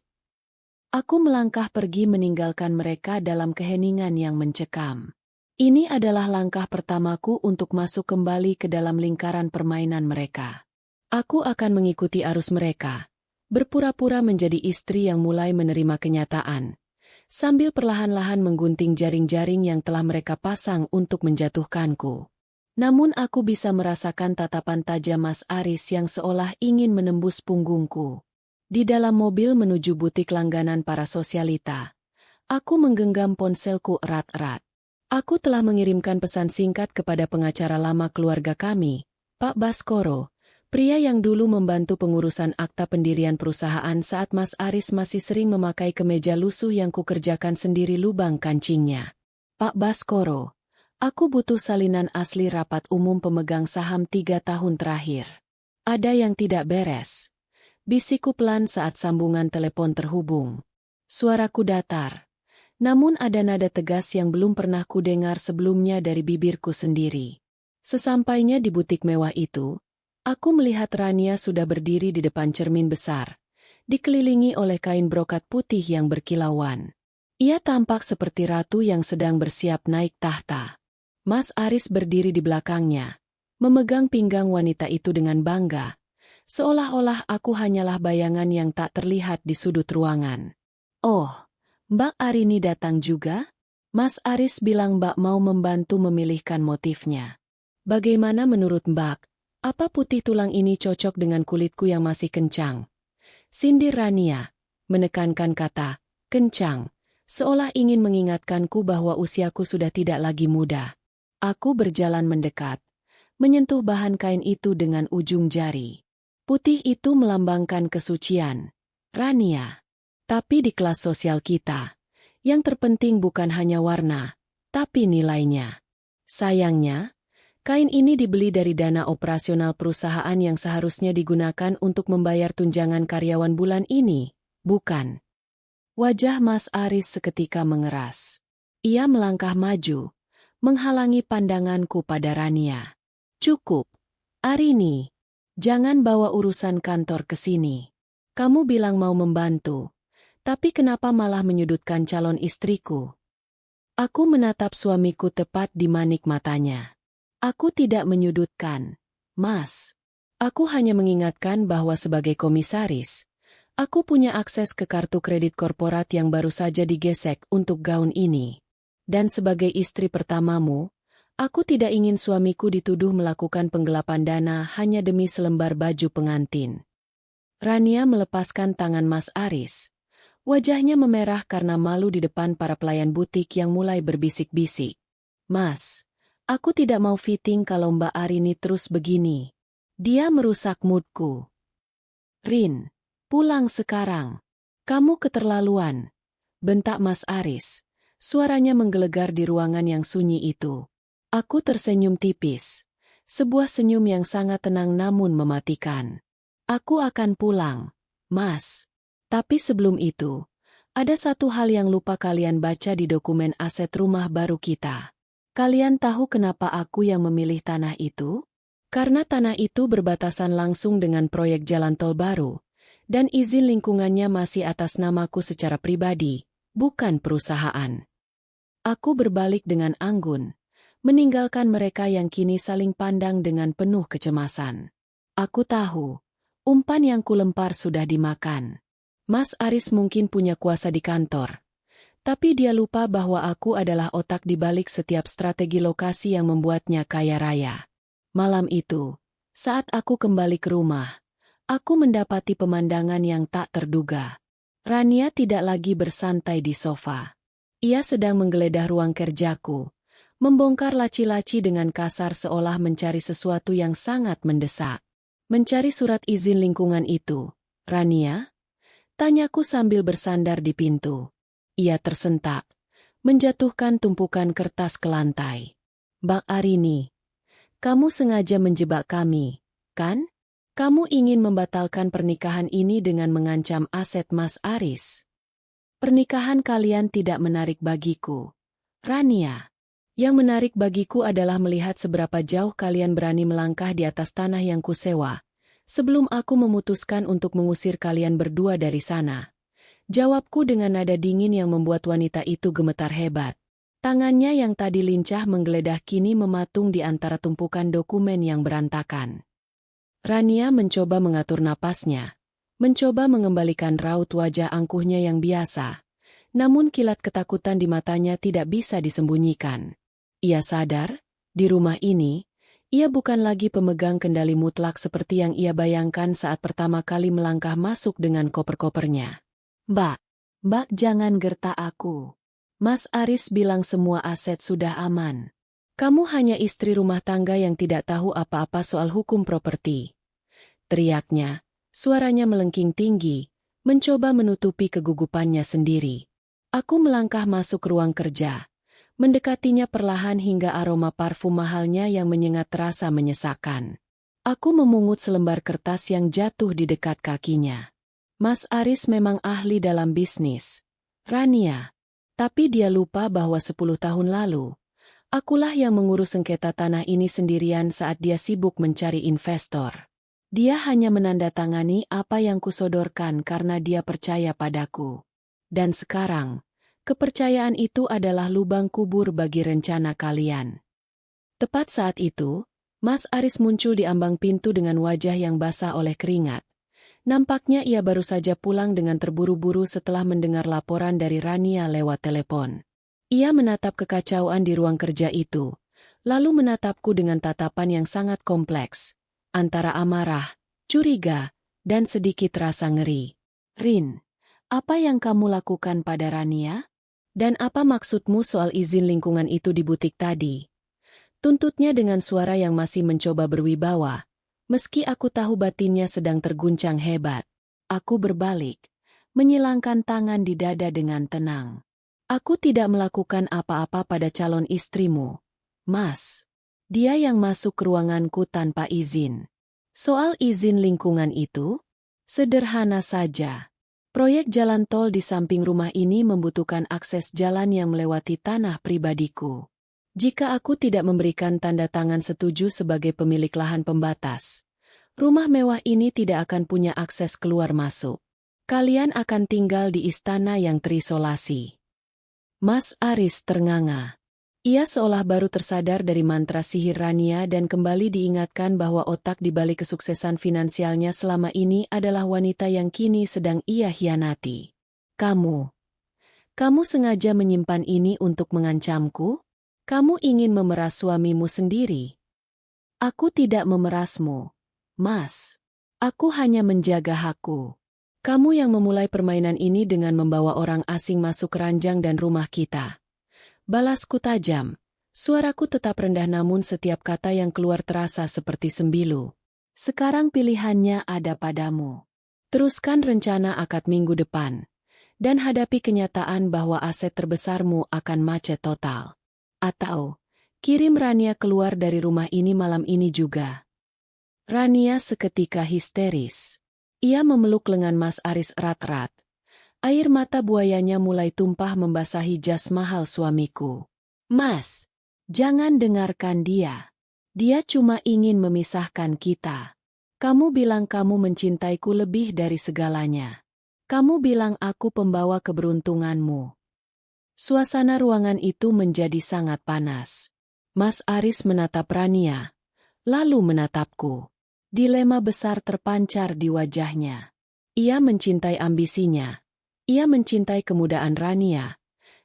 Aku melangkah pergi meninggalkan mereka dalam keheningan yang mencekam. Ini adalah langkah pertamaku untuk masuk kembali ke dalam lingkaran permainan mereka. Aku akan mengikuti arus mereka, berpura-pura menjadi istri yang mulai menerima kenyataan, sambil perlahan-lahan menggunting jaring-jaring yang telah mereka pasang untuk menjatuhkanku. Namun aku bisa merasakan tatapan tajam Mas Aris yang seolah ingin menembus punggungku. Di dalam mobil menuju butik langganan para sosialita, aku menggenggam ponselku erat-erat. Aku telah mengirimkan pesan singkat kepada pengacara lama keluarga kami, Pak Baskoro, pria yang dulu membantu pengurusan akta pendirian perusahaan saat Mas Aris masih sering memakai kemeja lusuh yang kukerjakan sendiri lubang kancingnya. Pak Baskoro, aku butuh salinan asli rapat umum pemegang saham 3 tahun terakhir. Ada yang tidak beres. Bisikku pelan saat sambungan telepon terhubung. Suaraku datar. Namun ada nada tegas yang belum pernah kudengar sebelumnya dari bibirku sendiri. Sesampainya di butik mewah itu, aku melihat Rania sudah berdiri di depan cermin besar, dikelilingi oleh kain brokat putih yang berkilauan. Ia tampak seperti ratu yang sedang bersiap naik tahta. Mas Aris berdiri di belakangnya, memegang pinggang wanita itu dengan bangga, seolah-olah aku hanyalah bayangan yang tak terlihat di sudut ruangan. Oh, Mbak Arini datang juga? Mas Aris bilang Mbak mau membantu memilihkan motifnya. Bagaimana menurut Mbak? Apa putih tulang ini cocok dengan kulitku yang masih kencang? Sindir Rania, menekankan kata, kencang, seolah ingin mengingatkanku bahwa usiaku sudah tidak lagi muda. Aku berjalan mendekat, menyentuh bahan kain itu dengan ujung jari. Putih itu melambangkan kesucian, Rania. Tapi di kelas sosial kita, yang terpenting bukan hanya warna, tapi nilainya. Sayangnya, kain ini dibeli dari dana operasional perusahaan yang seharusnya digunakan untuk membayar tunjangan karyawan bulan ini, bukan? Wajah Mas Aris seketika mengeras. Ia melangkah maju, menghalangi pandanganku pada Rania. Cukup, Arini. Jangan bawa urusan kantor ke sini. Kamu bilang mau membantu, tapi kenapa malah menyudutkan calon istriku? Aku menatap suamiku tepat di manik matanya. Aku tidak menyudutkan, Mas. Aku hanya mengingatkan bahwa sebagai komisaris, aku punya akses ke kartu kredit korporat yang baru saja digesek untuk gaun ini. Dan sebagai istri pertamamu, aku tidak ingin suamiku dituduh melakukan penggelapan dana hanya demi selembar baju pengantin. Rania melepaskan tangan Mas Aris. Wajahnya memerah karena malu di depan para pelayan butik yang mulai berbisik-bisik. Mas, aku tidak mau fitting kalau Mbak Arini terus begini. Dia merusak moodku. Rin, pulang sekarang. Kamu keterlaluan. Bentak Mas Aris. Suaranya menggelegar di ruangan yang sunyi itu. Aku tersenyum tipis. Sebuah senyum yang sangat tenang namun mematikan. Aku akan pulang, Mas. Tapi sebelum itu, ada satu hal yang lupa kalian baca di dokumen aset rumah baru kita. Kalian tahu kenapa aku yang memilih tanah itu? Karena tanah itu berbatasan langsung dengan proyek jalan tol baru, dan izin lingkungannya masih atas namaku secara pribadi, bukan perusahaan. Aku berbalik dengan anggun, meninggalkan mereka yang kini saling pandang dengan penuh kecemasan. Aku tahu. Umpan yang kulempar sudah dimakan. Mas Aris mungkin punya kuasa di kantor. Tapi dia lupa bahwa aku adalah otak di balik setiap strategi lokasi yang membuatnya kaya raya. Malam itu, saat aku kembali ke rumah, aku mendapati pemandangan yang tak terduga. Rania tidak lagi bersantai di sofa. Ia sedang menggeledah ruang kerjaku, membongkar laci-laci dengan kasar seolah mencari sesuatu yang sangat mendesak. Mencari surat izin lingkungan itu, Rania? Tanyaku sambil bersandar di pintu. Ia tersentak, menjatuhkan tumpukan kertas ke lantai. Mbak Arini, kamu sengaja menjebak kami, kan? Kamu ingin membatalkan pernikahan ini dengan mengancam aset Mas Aris. Pernikahan kalian tidak menarik bagiku, Rania. Yang menarik bagiku adalah melihat seberapa jauh kalian berani melangkah di atas tanah yang kusewa, sebelum aku memutuskan untuk mengusir kalian berdua dari sana. Jawabku dengan nada dingin yang membuat wanita itu gemetar hebat. Tangannya yang tadi lincah menggeledah kini mematung di antara tumpukan dokumen yang berantakan. Rania mencoba mengatur napasnya, mencoba mengembalikan raut wajah angkuhnya yang biasa, namun kilat ketakutan di matanya tidak bisa disembunyikan. Ia sadar, di rumah ini, ia bukan lagi pemegang kendali mutlak seperti yang ia bayangkan saat pertama kali melangkah masuk dengan koper-kopernya. Mbak, jangan gertak aku. Mas Aris bilang semua aset sudah aman. Kamu hanya istri rumah tangga yang tidak tahu apa-apa soal hukum properti. Teriaknya, suaranya melengking tinggi, mencoba menutupi kegugupannya sendiri. Aku melangkah masuk ruang kerja. Mendekatinya perlahan hingga aroma parfum mahalnya yang menyengat terasa menyesakkan. Aku memungut selembar kertas yang jatuh di dekat kakinya. Mas Aris memang ahli dalam bisnis, Rania. Tapi dia lupa bahwa 10 tahun lalu, akulah yang mengurus sengketa tanah ini sendirian saat dia sibuk mencari investor. Dia hanya menandatangani apa yang kusodorkan karena dia percaya padaku. Dan sekarang, kepercayaan itu adalah lubang kubur bagi rencana kalian. Tepat saat itu, Mas Aris muncul di ambang pintu dengan wajah yang basah oleh keringat. Nampaknya ia baru saja pulang dengan terburu-buru setelah mendengar laporan dari Rania lewat telepon. Ia menatap kekacauan di ruang kerja itu, lalu menatapku dengan tatapan yang sangat kompleks, antara amarah, curiga, dan sedikit rasa ngeri. Rin, apa yang kamu lakukan pada Rania? Dan apa maksudmu soal izin lingkungan itu di butik tadi? Tuntutnya dengan suara yang masih mencoba berwibawa, meski aku tahu batinnya sedang terguncang hebat. Aku berbalik, menyilangkan tangan di dada dengan tenang. Aku tidak melakukan apa-apa pada calon istrimu, Mas. Dia yang masuk ke ruanganku tanpa izin. Soal izin lingkungan itu? Sederhana saja. Proyek jalan tol di samping rumah ini membutuhkan akses jalan yang melewati tanah pribadiku. Jika aku tidak memberikan tanda tangan setuju sebagai pemilik lahan pembatas, rumah mewah ini tidak akan punya akses keluar masuk. Kalian akan tinggal di istana yang terisolasi. Mas Aris ternganga. Ia seolah baru tersadar dari mantra sihir Rania dan kembali diingatkan bahwa otak di balik kesuksesan finansialnya selama ini adalah wanita yang kini sedang ia hianati. Kamu sengaja menyimpan ini untuk mengancamku? Kamu ingin memeras suamimu sendiri? Aku tidak memerasmu, Mas. Aku hanya menjaga hakku. Kamu yang memulai permainan ini dengan membawa orang asing masuk ranjang dan rumah kita. Balasku tajam, suaraku tetap rendah namun setiap kata yang keluar terasa seperti sembilu. Sekarang pilihannya ada padamu. Teruskan rencana akad minggu depan, dan hadapi kenyataan bahwa aset terbesarmu akan macet total. Atau, kirim Rania keluar dari rumah ini malam ini juga. Rania seketika histeris. Ia memeluk lengan Mas Aris erat-erat. Air mata buayanya mulai tumpah membasahi jas mahal suamiku. Mas, jangan dengarkan dia. Dia cuma ingin memisahkan kita. Kamu bilang kamu mencintaiku lebih dari segalanya. Kamu bilang aku pembawa keberuntunganmu. Suasana ruangan itu menjadi sangat panas. Mas Aris menatap Rania, lalu menatapku. Dilema besar terpancar di wajahnya. Ia mencintai ambisinya. Ia mencintai kemudahan Rania.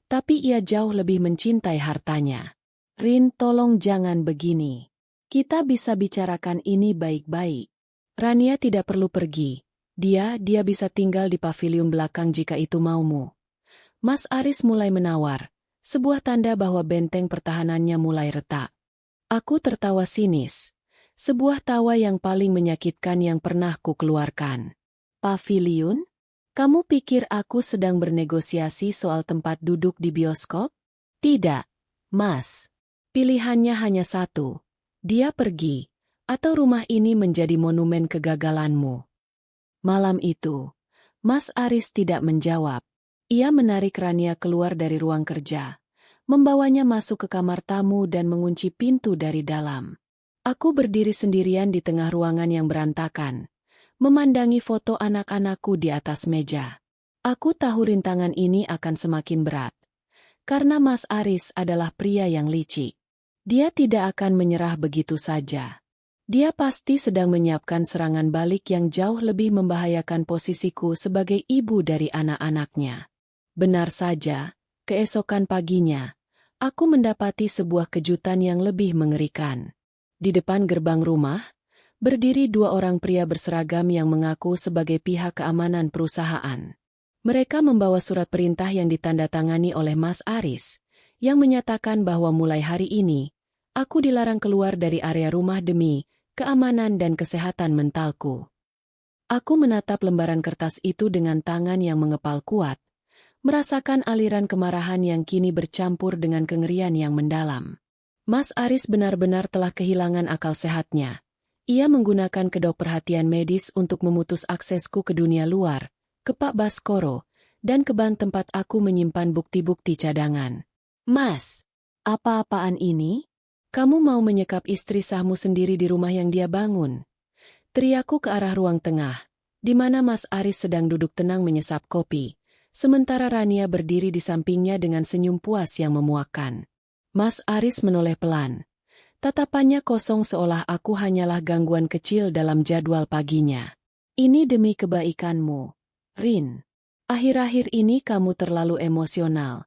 Tapi ia jauh lebih mencintai hartanya. Rin, tolong jangan begini. Kita bisa bicarakan ini baik-baik. Rania tidak perlu pergi. Dia bisa tinggal di paviliun belakang jika itu maumu. Mas Aris mulai menawar. Sebuah tanda bahwa benteng pertahanannya mulai retak. Aku tertawa sinis. Sebuah tawa yang paling menyakitkan yang pernah ku keluarkan. Paviliun? Kamu pikir aku sedang bernegosiasi soal tempat duduk di bioskop? Tidak, Mas. Pilihannya hanya satu. Dia pergi, atau rumah ini menjadi monumen kegagalanmu. Malam itu, Mas Aris tidak menjawab. Ia menarik Rania keluar dari ruang kerja, membawanya masuk ke kamar tamu dan mengunci pintu dari dalam. Aku berdiri sendirian di tengah ruangan yang berantakan, memandangi foto anak-anakku di atas meja. Aku tahu rintangan ini akan semakin berat, karena Mas Aris adalah pria yang licik. Dia tidak akan menyerah begitu saja. Dia pasti sedang menyiapkan serangan balik yang jauh lebih membahayakan posisiku sebagai ibu dari anak-anaknya. Benar saja, keesokan paginya, aku mendapati sebuah kejutan yang lebih mengerikan. Di depan gerbang rumah, berdiri dua orang pria berseragam yang mengaku sebagai pihak keamanan perusahaan. Mereka membawa surat perintah yang ditandatangani oleh Mas Aris, yang menyatakan bahwa mulai hari ini, aku dilarang keluar dari area rumah demi keamanan dan kesehatan mentalku. Aku menatap lembaran kertas itu dengan tangan yang mengepal kuat, merasakan aliran kemarahan yang kini bercampur dengan kengerian yang mendalam. Mas Aris benar-benar telah kehilangan akal sehatnya. Ia menggunakan kedok perhatian medis untuk memutus aksesku ke dunia luar, ke Pak Baskoro, dan ke ban tempat aku menyimpan bukti-bukti cadangan. Mas, apa-apaan ini? Kamu mau menyekap istri sahmu sendiri di rumah yang dia bangun? Teriakku ke arah ruang tengah, di mana Mas Aris sedang duduk tenang menyesap kopi, sementara Rania berdiri di sampingnya dengan senyum puas yang memuakkan. Mas Aris menoleh pelan. Tatapannya kosong seolah aku hanyalah gangguan kecil dalam jadwal paginya. Ini demi kebaikanmu, Rin. Akhir-akhir ini kamu terlalu emosional.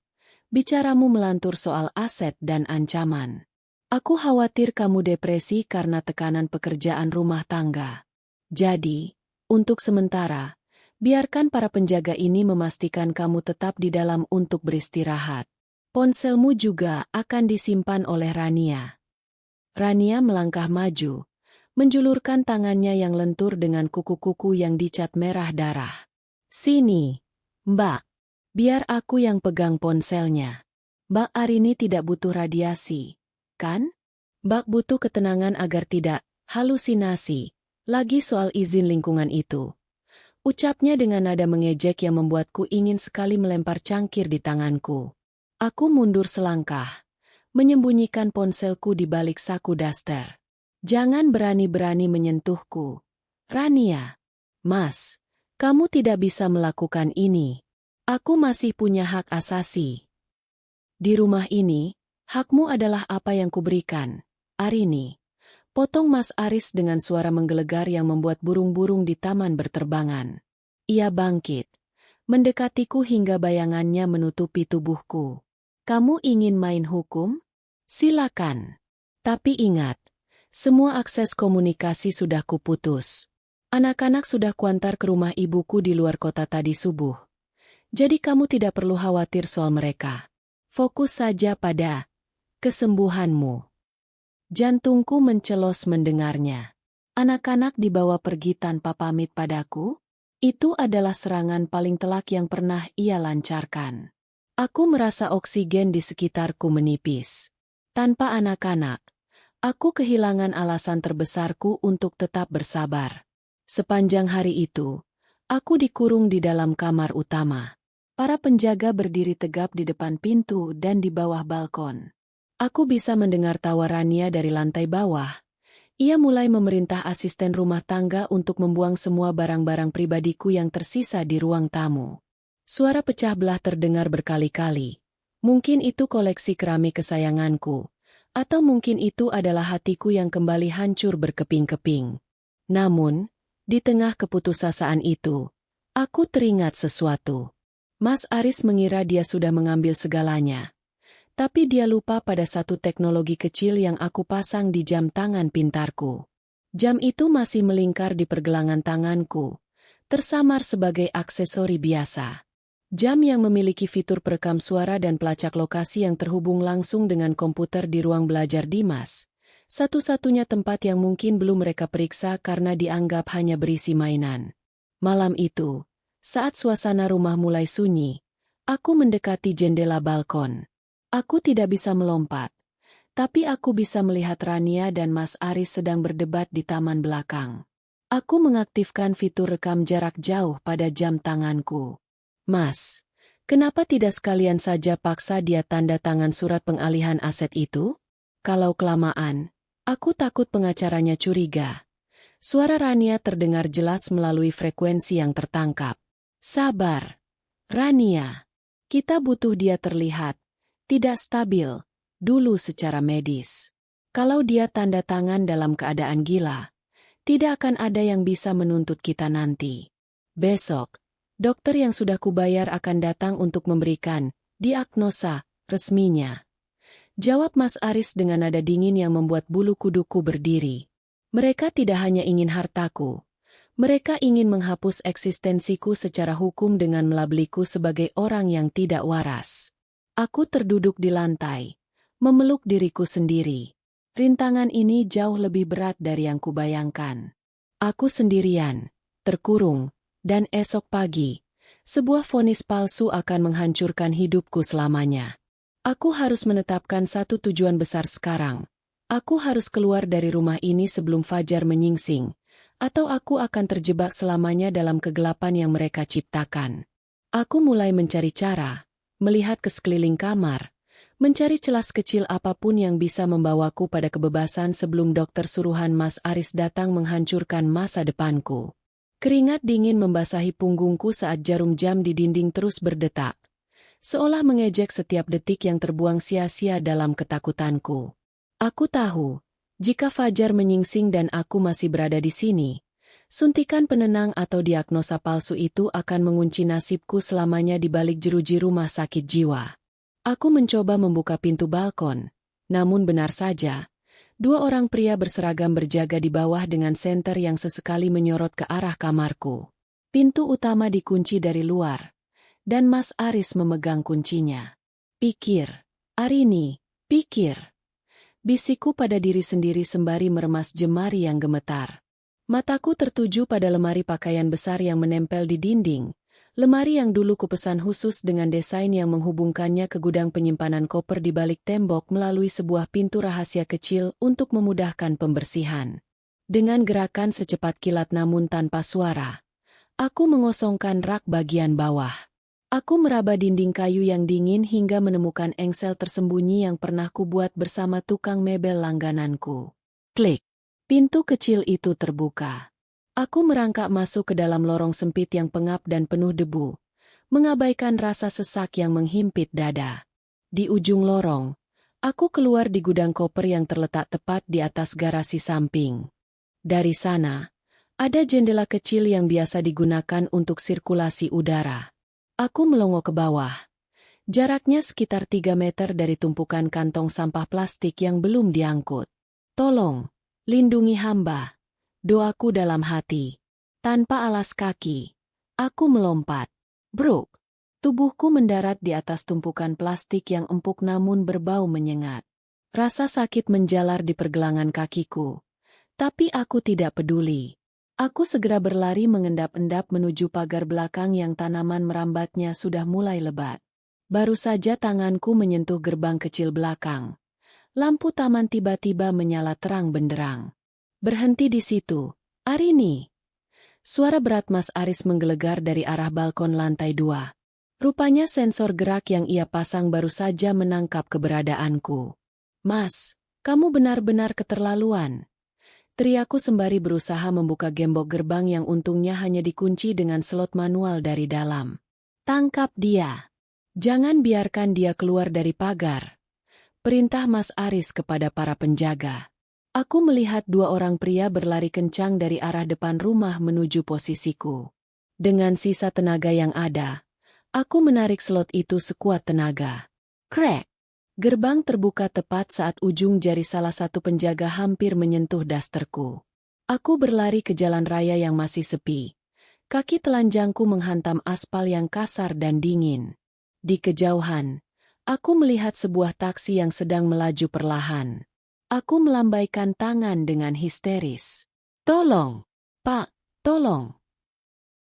Bicaramu melantur soal aset dan ancaman. Aku khawatir kamu depresi karena tekanan pekerjaan rumah tangga. Jadi, untuk sementara, biarkan para penjaga ini memastikan kamu tetap di dalam untuk beristirahat. Ponselmu juga akan disimpan oleh Rania. Rania melangkah maju, menjulurkan tangannya yang lentur dengan kuku-kuku yang dicat merah darah. Sini, Mbak. Biar aku yang pegang ponselnya. Mbak Arini tidak butuh radiasi, kan? Mbak butuh ketenangan agar tidak halusinasi lagi soal izin lingkungan itu. Ucapnya dengan nada mengejek yang membuatku ingin sekali melempar cangkir di tanganku. Aku mundur selangkah, menyembunyikan ponselku di balik saku daster. Jangan berani-berani menyentuhku, Rania. Mas, kamu tidak bisa melakukan ini. Aku masih punya hak asasi. Di rumah ini, hakmu adalah apa yang kuberikan, Arini. Potong Mas Aris dengan suara menggelegar yang membuat burung-burung di taman berterbangan. Ia bangkit, mendekatiku hingga bayangannya menutupi tubuhku. Kamu ingin main hukum? Silakan. Tapi ingat, semua akses komunikasi sudah kuputus. Anak-anak sudah kuantar ke rumah ibuku di luar kota tadi subuh. Jadi kamu tidak perlu khawatir soal mereka. Fokus saja pada kesembuhanmu. Jantungku mencelos mendengarnya. Anak-anak dibawa pergi tanpa pamit padaku? Itu adalah serangan paling telak yang pernah ia lancarkan. Aku merasa oksigen di sekitarku menipis. Tanpa anak-anak, aku kehilangan alasan terbesarku untuk tetap bersabar. Sepanjang hari itu, aku dikurung di dalam kamar utama. Para penjaga berdiri tegap di depan pintu dan di bawah balkon. Aku bisa mendengar tawa Rania dari lantai bawah. Ia mulai memerintah asisten rumah tangga untuk membuang semua barang-barang pribadiku yang tersisa di ruang tamu. Suara pecah belah terdengar berkali-kali. Mungkin itu koleksi keramik kesayanganku. Atau mungkin itu adalah hatiku yang kembali hancur berkeping-keping. Namun, di tengah keputusasaan itu, aku teringat sesuatu. Mas Aris mengira dia sudah mengambil segalanya. Tapi dia lupa pada satu teknologi kecil yang aku pasang di jam tangan pintarku. Jam itu masih melingkar di pergelangan tanganku, tersamar sebagai aksesori biasa. Jam yang memiliki fitur perekam suara dan pelacak lokasi yang terhubung langsung dengan komputer di ruang belajar Dimas. Satu-satunya tempat yang mungkin belum mereka periksa karena dianggap hanya berisi mainan. Malam itu, saat suasana rumah mulai sunyi, aku mendekati jendela balkon. Aku tidak bisa melompat, tapi aku bisa melihat Rania dan Mas Aris sedang berdebat di taman belakang. Aku mengaktifkan fitur rekam jarak jauh pada jam tanganku. Mas, kenapa tidak sekalian saja paksa dia tanda tangan surat pengalihan aset itu? Kalau kelamaan, aku takut pengacaranya curiga. Suara Rania terdengar jelas melalui frekuensi yang tertangkap. Sabar, Rania. Kita butuh dia terlihat tidak stabil dulu secara medis. Kalau dia tanda tangan dalam keadaan gila, tidak akan ada yang bisa menuntut kita nanti. Besok, dokter yang sudah kubayar akan datang untuk memberikan diagnosa resminya. Jawab Mas Aris dengan nada dingin yang membuat bulu kuduku berdiri. Mereka tidak hanya ingin hartaku. Mereka ingin menghapus eksistensiku secara hukum dengan melabeliku sebagai orang yang tidak waras. Aku terduduk di lantai, memeluk diriku sendiri. Rintangan ini jauh lebih berat dari yang kubayangkan. Aku sendirian, terkurung, dan esok pagi, sebuah vonis palsu akan menghancurkan hidupku selamanya. Aku harus menetapkan satu tujuan besar sekarang. Aku harus keluar dari rumah ini sebelum fajar menyingsing. Atau aku akan terjebak selamanya dalam kegelapan yang mereka ciptakan. Aku mulai mencari cara, melihat ke sekeliling kamar, mencari celah kecil apapun yang bisa membawaku pada kebebasan sebelum dokter suruhan Mas Aris datang menghancurkan masa depanku. Keringat dingin membasahi punggungku saat jarum jam di dinding terus berdetak, seolah mengejek setiap detik yang terbuang sia-sia dalam ketakutanku. Aku tahu, jika fajar menyingsing dan aku masih berada di sini, suntikan penenang atau diagnosa palsu itu akan mengunci nasibku selamanya di balik jeruji rumah sakit jiwa. Aku mencoba membuka pintu balkon, namun benar saja, dua orang pria berseragam berjaga di bawah dengan senter yang sesekali menyorot ke arah kamarku. Pintu utama dikunci dari luar, dan Mas Aris memegang kuncinya. Pikir, Arini, pikir. Bisikku pada diri sendiri sembari meremas jemari yang gemetar. Mataku tertuju pada lemari pakaian besar yang menempel di dinding. Lemari yang dulu kupesan khusus dengan desain yang menghubungkannya ke gudang penyimpanan koper di balik tembok melalui sebuah pintu rahasia kecil untuk memudahkan pembersihan. Dengan gerakan secepat kilat namun tanpa suara, aku mengosongkan rak bagian bawah. Aku meraba dinding kayu yang dingin hingga menemukan engsel tersembunyi yang pernah kubuat bersama tukang mebel langgananku. Klik. Pintu kecil itu terbuka. Aku merangkak masuk ke dalam lorong sempit yang pengap dan penuh debu, mengabaikan rasa sesak yang menghimpit dada. Di ujung lorong, aku keluar di gudang koper yang terletak tepat di atas garasi samping. Dari sana, ada jendela kecil yang biasa digunakan untuk sirkulasi udara. Aku melongo ke bawah. Jaraknya sekitar 3 meter dari tumpukan kantong sampah plastik yang belum diangkut. Tolong, lindungi hamba. Doaku dalam hati. Tanpa alas kaki, aku melompat. Bruk. Tubuhku mendarat di atas tumpukan plastik yang empuk namun berbau menyengat. Rasa sakit menjalar di pergelangan kakiku. Tapi aku tidak peduli. Aku segera berlari mengendap-endap menuju pagar belakang yang tanaman merambatnya sudah mulai lebat. Baru saja tanganku menyentuh gerbang kecil belakang. Lampu taman tiba-tiba menyala terang benderang. Berhenti di situ, Arini. Suara berat Mas Aris menggelegar dari arah balkon lantai 2. Rupanya sensor gerak yang ia pasang baru saja menangkap keberadaanku. Mas, kamu benar-benar keterlaluan. Teriakku sembari berusaha membuka gembok gerbang yang untungnya hanya dikunci dengan slot manual dari dalam. Tangkap dia. Jangan biarkan dia keluar dari pagar. Perintah Mas Aris kepada para penjaga. Aku melihat dua orang pria berlari kencang dari arah depan rumah menuju posisiku. Dengan sisa tenaga yang ada, aku menarik slot itu sekuat tenaga. Krek! Gerbang terbuka tepat saat ujung jari salah satu penjaga hampir menyentuh dasterku. Aku berlari ke jalan raya yang masih sepi. Kaki telanjangku menghantam aspal yang kasar dan dingin. Di kejauhan, aku melihat sebuah taksi yang sedang melaju perlahan. Aku melambaikan tangan dengan histeris. "Tolong, Pak, tolong!"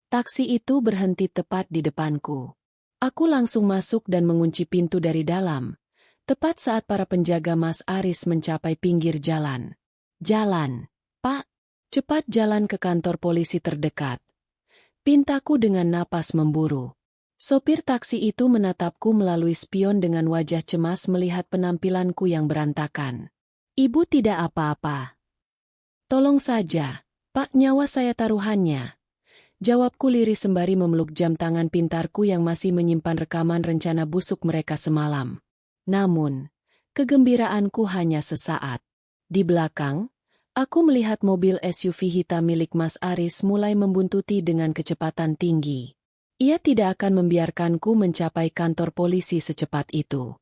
Taksi itu berhenti tepat di depanku. Aku langsung masuk dan mengunci pintu dari dalam, tepat saat para penjaga Mas Aris mencapai pinggir jalan. "Jalan, Pak, cepat jalan ke kantor polisi terdekat," pintaku dengan napas memburu. Sopir taksi itu menatapku melalui spion dengan wajah cemas melihat penampilanku yang berantakan. "Ibu tidak apa-apa." "Tolong saja, Pak, nyawa saya taruhannya," jawabku lirih sembari memeluk jam tangan pintarku yang masih menyimpan rekaman rencana busuk mereka semalam. Namun, kegembiraanku hanya sesaat. Di belakang, aku melihat mobil SUV hitam milik Mas Aris mulai membuntuti dengan kecepatan tinggi. Ia tidak akan membiarkanku mencapai kantor polisi secepat itu.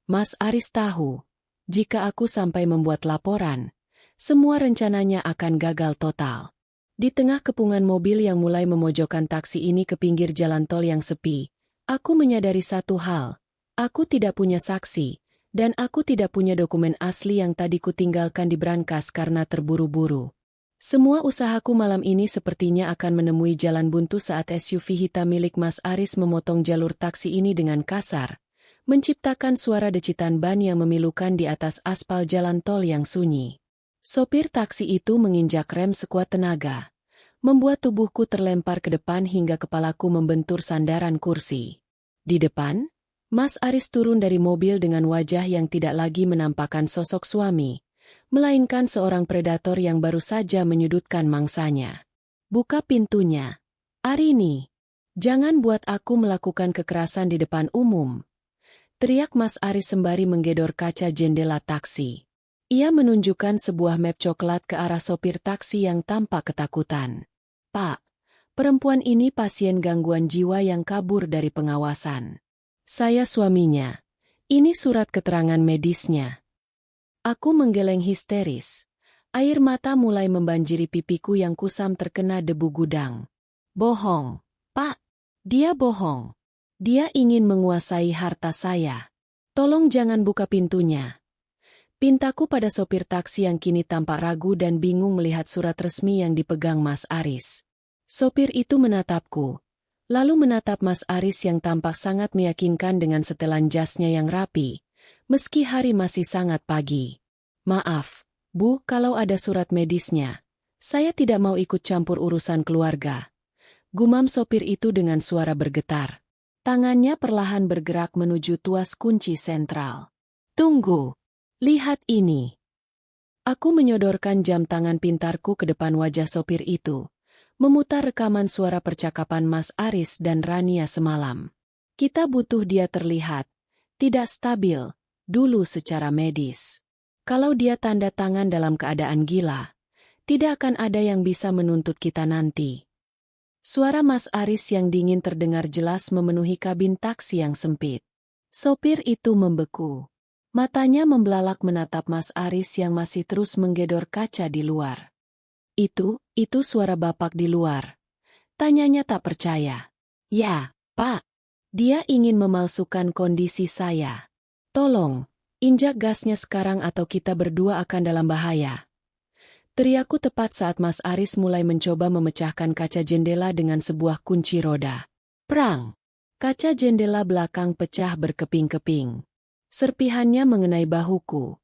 Mas Aris tahu, jika aku sampai membuat laporan, semua rencananya akan gagal total. Di tengah kepungan mobil yang mulai memojokkan taksi ini ke pinggir jalan tol yang sepi, aku menyadari satu hal. Aku tidak punya saksi, dan aku tidak punya dokumen asli yang tadi kutinggalkan di brankas karena terburu-buru. Semua usahaku malam ini sepertinya akan menemui jalan buntu saat SUV hitam milik Mas Aris memotong jalur taksi ini dengan kasar, menciptakan suara decitan ban yang memilukan di atas aspal jalan tol yang sunyi. Sopir taksi itu menginjak rem sekuat tenaga, membuat tubuhku terlempar ke depan hingga kepalaku membentur sandaran kursi. Di depan, Mas Aris turun dari mobil dengan wajah yang tidak lagi menampakkan sosok suami, melainkan seorang predator yang baru saja menyudutkan mangsanya. "Buka pintunya, Arini. Jangan buat aku melakukan kekerasan di depan umum," teriak Mas Aris sembari menggedor kaca jendela taksi. Ia menunjukkan sebuah map coklat ke arah sopir taksi yang tampak ketakutan. "Pak, perempuan ini pasien gangguan jiwa yang kabur dari pengawasan. Saya suaminya. Ini surat keterangan medisnya." Aku menggeleng histeris. Air mata mulai membanjiri pipiku yang kusam terkena debu gudang. "Bohong, Pak. Dia bohong. Dia ingin menguasai harta saya. Tolong jangan buka pintunya." Pintaku pada sopir taksi yang kini tampak ragu dan bingung melihat surat resmi yang dipegang Mas Aris. Sopir itu menatapku, lalu menatap Mas Aris yang tampak sangat meyakinkan dengan setelan jasnya yang rapi, meski hari masih sangat pagi. "Maaf, Bu, kalau ada surat medisnya, saya tidak mau ikut campur urusan keluarga," gumam sopir itu dengan suara bergetar. Tangannya perlahan bergerak menuju tuas kunci sentral. "Tunggu. Lihat ini." Aku menyodorkan jam tangan pintarku ke depan wajah sopir itu, memutar rekaman suara percakapan Mas Aris dan Rania semalam. "Kita butuh dia terlihat tidak stabil dulu secara medis. Kalau dia tanda tangan dalam keadaan gila, tidak akan ada yang bisa menuntut kita nanti." Suara Mas Aris yang dingin terdengar jelas memenuhi kabin taksi yang sempit. Sopir itu membeku. Matanya membelalak menatap Mas Aris yang masih terus menggedor kaca di luar. Itu suara Bapak di luar?" tanyanya tak percaya. "Ya, Pak. Dia ingin memalsukan kondisi saya. Tolong, injak gasnya sekarang atau kita berdua akan dalam bahaya." Teriakku tepat saat Mas Aris mulai mencoba memecahkan kaca jendela dengan sebuah kunci roda. Prang! Kaca jendela belakang pecah berkeping-keping. Serpihannya mengenai bahuku.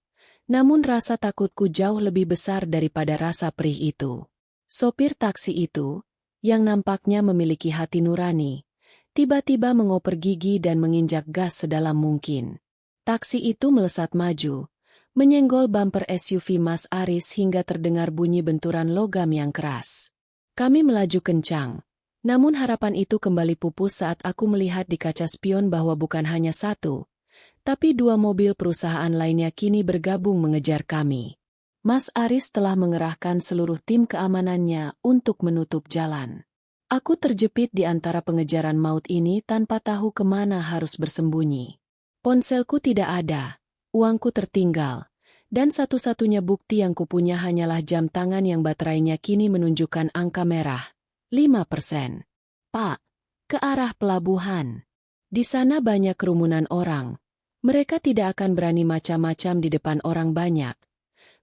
Namun rasa takutku jauh lebih besar daripada rasa perih itu. Sopir taksi itu, yang nampaknya memiliki hati nurani, tiba-tiba mengoper gigi dan menginjak gas sedalam mungkin. Taksi itu melesat maju, menyenggol bumper SUV Mas Aris hingga terdengar bunyi benturan logam yang keras. Kami melaju kencang, namun harapan itu kembali pupus saat aku melihat di kaca spion bahwa bukan hanya satu, tapi dua mobil perusahaan lainnya kini bergabung mengejar kami. Mas Aris telah mengerahkan seluruh tim keamanannya untuk menutup jalan. Aku terjepit di antara pengejaran maut ini tanpa tahu kemana harus bersembunyi. Ponselku tidak ada, uangku tertinggal, dan satu-satunya bukti yang kupunya hanyalah jam tangan yang baterainya kini menunjukkan angka merah, 5%. Pak, ke arah pelabuhan. Di sana banyak kerumunan orang. Mereka tidak akan berani macam-macam di depan orang banyak.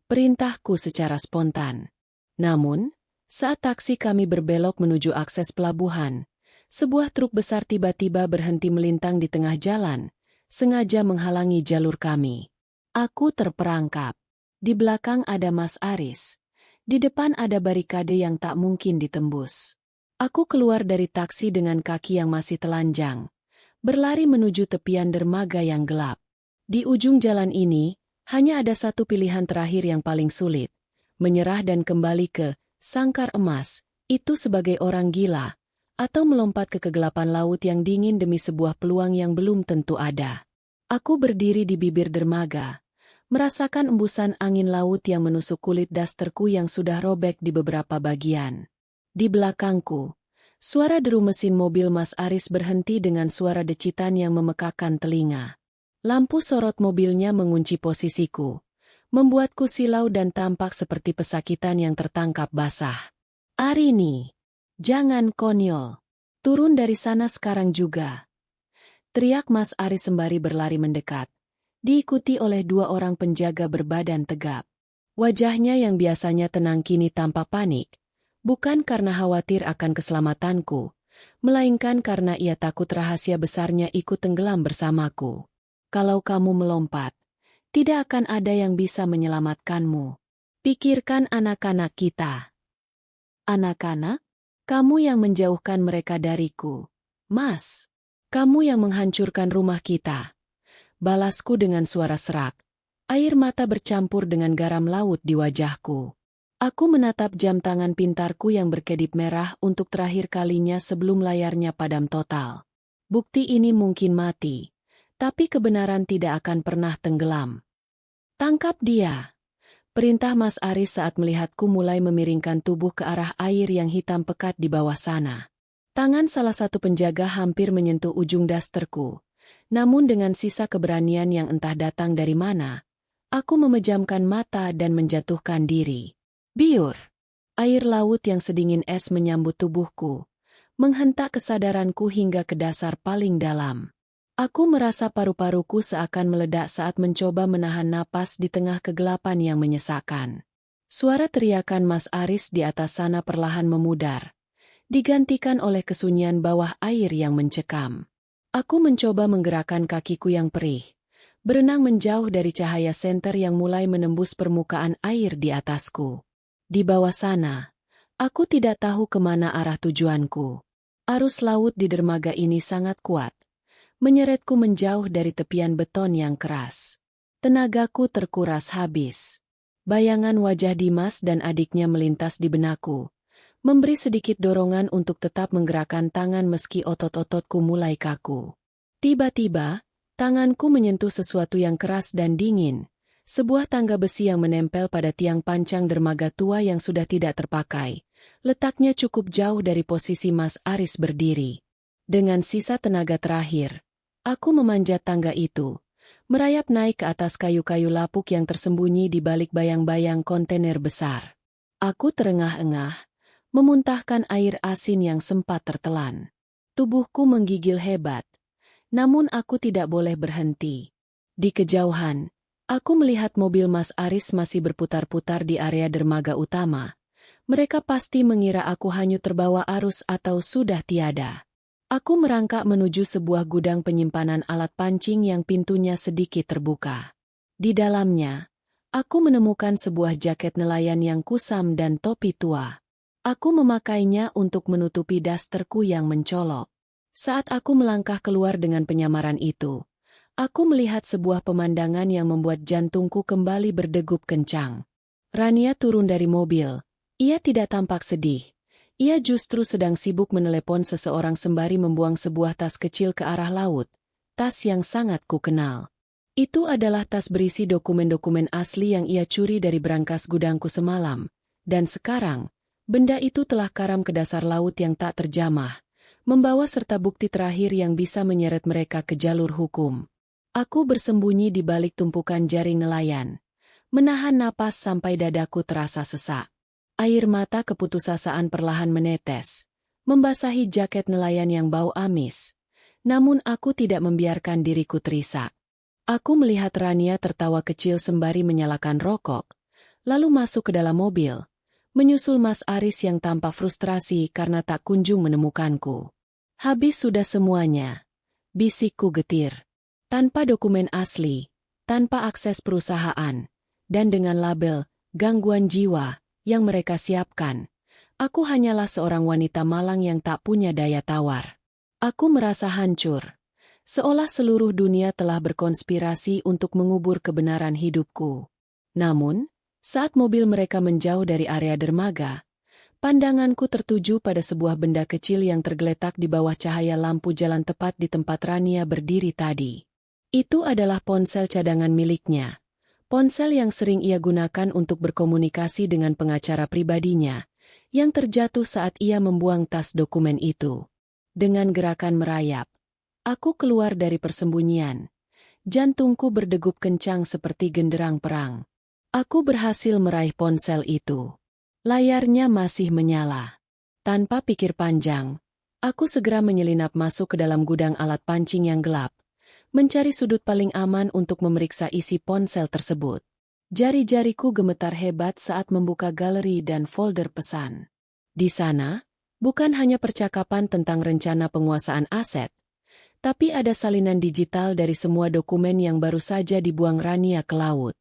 Perintahku secara spontan. Namun, saat taksi kami berbelok menuju akses pelabuhan, sebuah truk besar tiba-tiba berhenti melintang di tengah jalan, sengaja menghalangi jalur kami. Aku terperangkap. Di belakang ada Mas Aris. Di depan ada barikade yang tak mungkin ditembus. Aku keluar dari taksi dengan kaki yang masih telanjang, berlari menuju tepian dermaga yang gelap. Di ujung jalan ini, hanya ada satu pilihan terakhir yang paling sulit, menyerah dan kembali ke sangkar emas, itu sebagai orang gila, atau melompat ke kegelapan laut yang dingin demi sebuah peluang yang belum tentu ada. Aku berdiri di bibir dermaga, merasakan embusan angin laut yang menusuk kulit dasterku yang sudah robek di beberapa bagian. Di belakangku, suara deru mesin mobil Mas Aris berhenti dengan suara decitan yang memekakan telinga. Lampu sorot mobilnya mengunci posisiku, membuatku silau dan tampak seperti pesakitan yang tertangkap basah. Arini, jangan konyol. Turun dari sana sekarang juga. Teriak Mas Aris sembari berlari mendekat, diikuti oleh dua orang penjaga berbadan tegap. Wajahnya yang biasanya tenang kini tampak panik. Bukan karena khawatir akan keselamatanku, melainkan karena ia takut rahasia besarnya ikut tenggelam bersamaku. Kalau kamu melompat, tidak akan ada yang bisa menyelamatkanmu. Pikirkan anak-anak kita. Anak-anak? Kamu yang menjauhkan mereka dariku. Mas, kamu yang menghancurkan rumah kita. Balasku dengan suara serak. Air mata bercampur dengan garam laut di wajahku. Aku menatap jam tangan pintarku yang berkedip merah untuk terakhir kalinya sebelum layarnya padam total. Bukti ini mungkin mati, tapi kebenaran tidak akan pernah tenggelam. Tangkap dia! Perintah Mas Aris saat melihatku mulai memiringkan tubuh ke arah air yang hitam pekat di bawah sana. Tangan salah satu penjaga hampir menyentuh ujung dasterku, namun dengan sisa keberanian yang entah datang dari mana, aku memejamkan mata dan menjatuhkan diri. Biur! Air laut yang sedingin es menyambut tubuhku, menghentak kesadaranku hingga ke dasar paling dalam. Aku merasa paru-paruku seakan meledak saat mencoba menahan napas di tengah kegelapan yang menyesakkan. Suara teriakan Mas Aris di atas sana perlahan memudar, digantikan oleh kesunyian bawah air yang mencekam. Aku mencoba menggerakkan kakiku yang perih, berenang menjauh dari cahaya senter yang mulai menembus permukaan air di atasku. Di bawah sana, aku tidak tahu kemana arah tujuanku. Arus laut di dermaga ini sangat kuat, menyeretku menjauh dari tepian beton yang keras. Tenagaku terkuras habis. Bayangan wajah Dimas dan adiknya melintas di benakku, memberi sedikit dorongan untuk tetap menggerakkan tangan meski otot-ototku mulai kaku. Tiba-tiba, tanganku menyentuh sesuatu yang keras dan dingin. Sebuah tangga besi yang menempel pada tiang pancang dermaga tua yang sudah tidak terpakai. Letaknya cukup jauh dari posisi Mas Aris berdiri. Dengan sisa tenaga terakhir, aku memanjat tangga itu, merayap naik ke atas kayu-kayu lapuk yang tersembunyi di balik bayang-bayang kontainer besar. Aku terengah-engah, memuntahkan air asin yang sempat tertelan. Tubuhku menggigil hebat, namun aku tidak boleh berhenti. Di kejauhan, aku melihat mobil Mas Aris masih berputar-putar di area dermaga utama. Mereka pasti mengira aku hanyut terbawa arus atau sudah tiada. Aku merangkak menuju sebuah gudang penyimpanan alat pancing yang pintunya sedikit terbuka. Di dalamnya, aku menemukan sebuah jaket nelayan yang kusam dan topi tua. Aku memakainya untuk menutupi dasterku yang mencolok. Saat aku melangkah keluar dengan penyamaran itu, aku melihat sebuah pemandangan yang membuat jantungku kembali berdegup kencang. Rania turun dari mobil. Ia tidak tampak sedih. Ia justru sedang sibuk menelepon seseorang sembari membuang sebuah tas kecil ke arah laut. Tas yang sangat kukenal. Itu adalah tas berisi dokumen-dokumen asli yang ia curi dari brankas gudangku semalam. Dan sekarang, benda itu telah karam ke dasar laut yang tak terjamah, membawa serta bukti terakhir yang bisa menyeret mereka ke jalur hukum. Aku bersembunyi di balik tumpukan jaring nelayan, menahan napas sampai dadaku terasa sesak. Air mata keputusasaan perlahan menetes, membasahi jaket nelayan yang bau amis. Namun aku tidak membiarkan diriku terisak. Aku melihat Rania tertawa kecil sembari menyalakan rokok, lalu masuk ke dalam mobil, menyusul Mas Aris yang tampak frustrasi karena tak kunjung menemukanku. Habis sudah semuanya, bisikku getir. Tanpa dokumen asli, tanpa akses perusahaan, dan dengan label gangguan jiwa yang mereka siapkan, aku hanyalah seorang wanita malang yang tak punya daya tawar. Aku merasa hancur, seolah seluruh dunia telah berkonspirasi untuk mengubur kebenaran hidupku. Namun, saat mobil mereka menjauh dari area dermaga, pandanganku tertuju pada sebuah benda kecil yang tergeletak di bawah cahaya lampu jalan tepat di tempat Rania berdiri tadi. Itu adalah ponsel cadangan miliknya. Ponsel yang sering ia gunakan untuk berkomunikasi dengan pengacara pribadinya, yang terjatuh saat ia membuang tas dokumen itu. Dengan gerakan merayap, aku keluar dari persembunyian. Jantungku berdegup kencang seperti genderang perang. Aku berhasil meraih ponsel itu. Layarnya masih menyala. Tanpa pikir panjang, aku segera menyelinap masuk ke dalam gudang alat pancing yang gelap, mencari sudut paling aman untuk memeriksa isi ponsel tersebut. Jari-jariku gemetar hebat saat membuka galeri dan folder pesan. Di sana, bukan hanya percakapan tentang rencana penguasaan aset, tapi ada salinan digital dari semua dokumen yang baru saja dibuang Rania ke laut.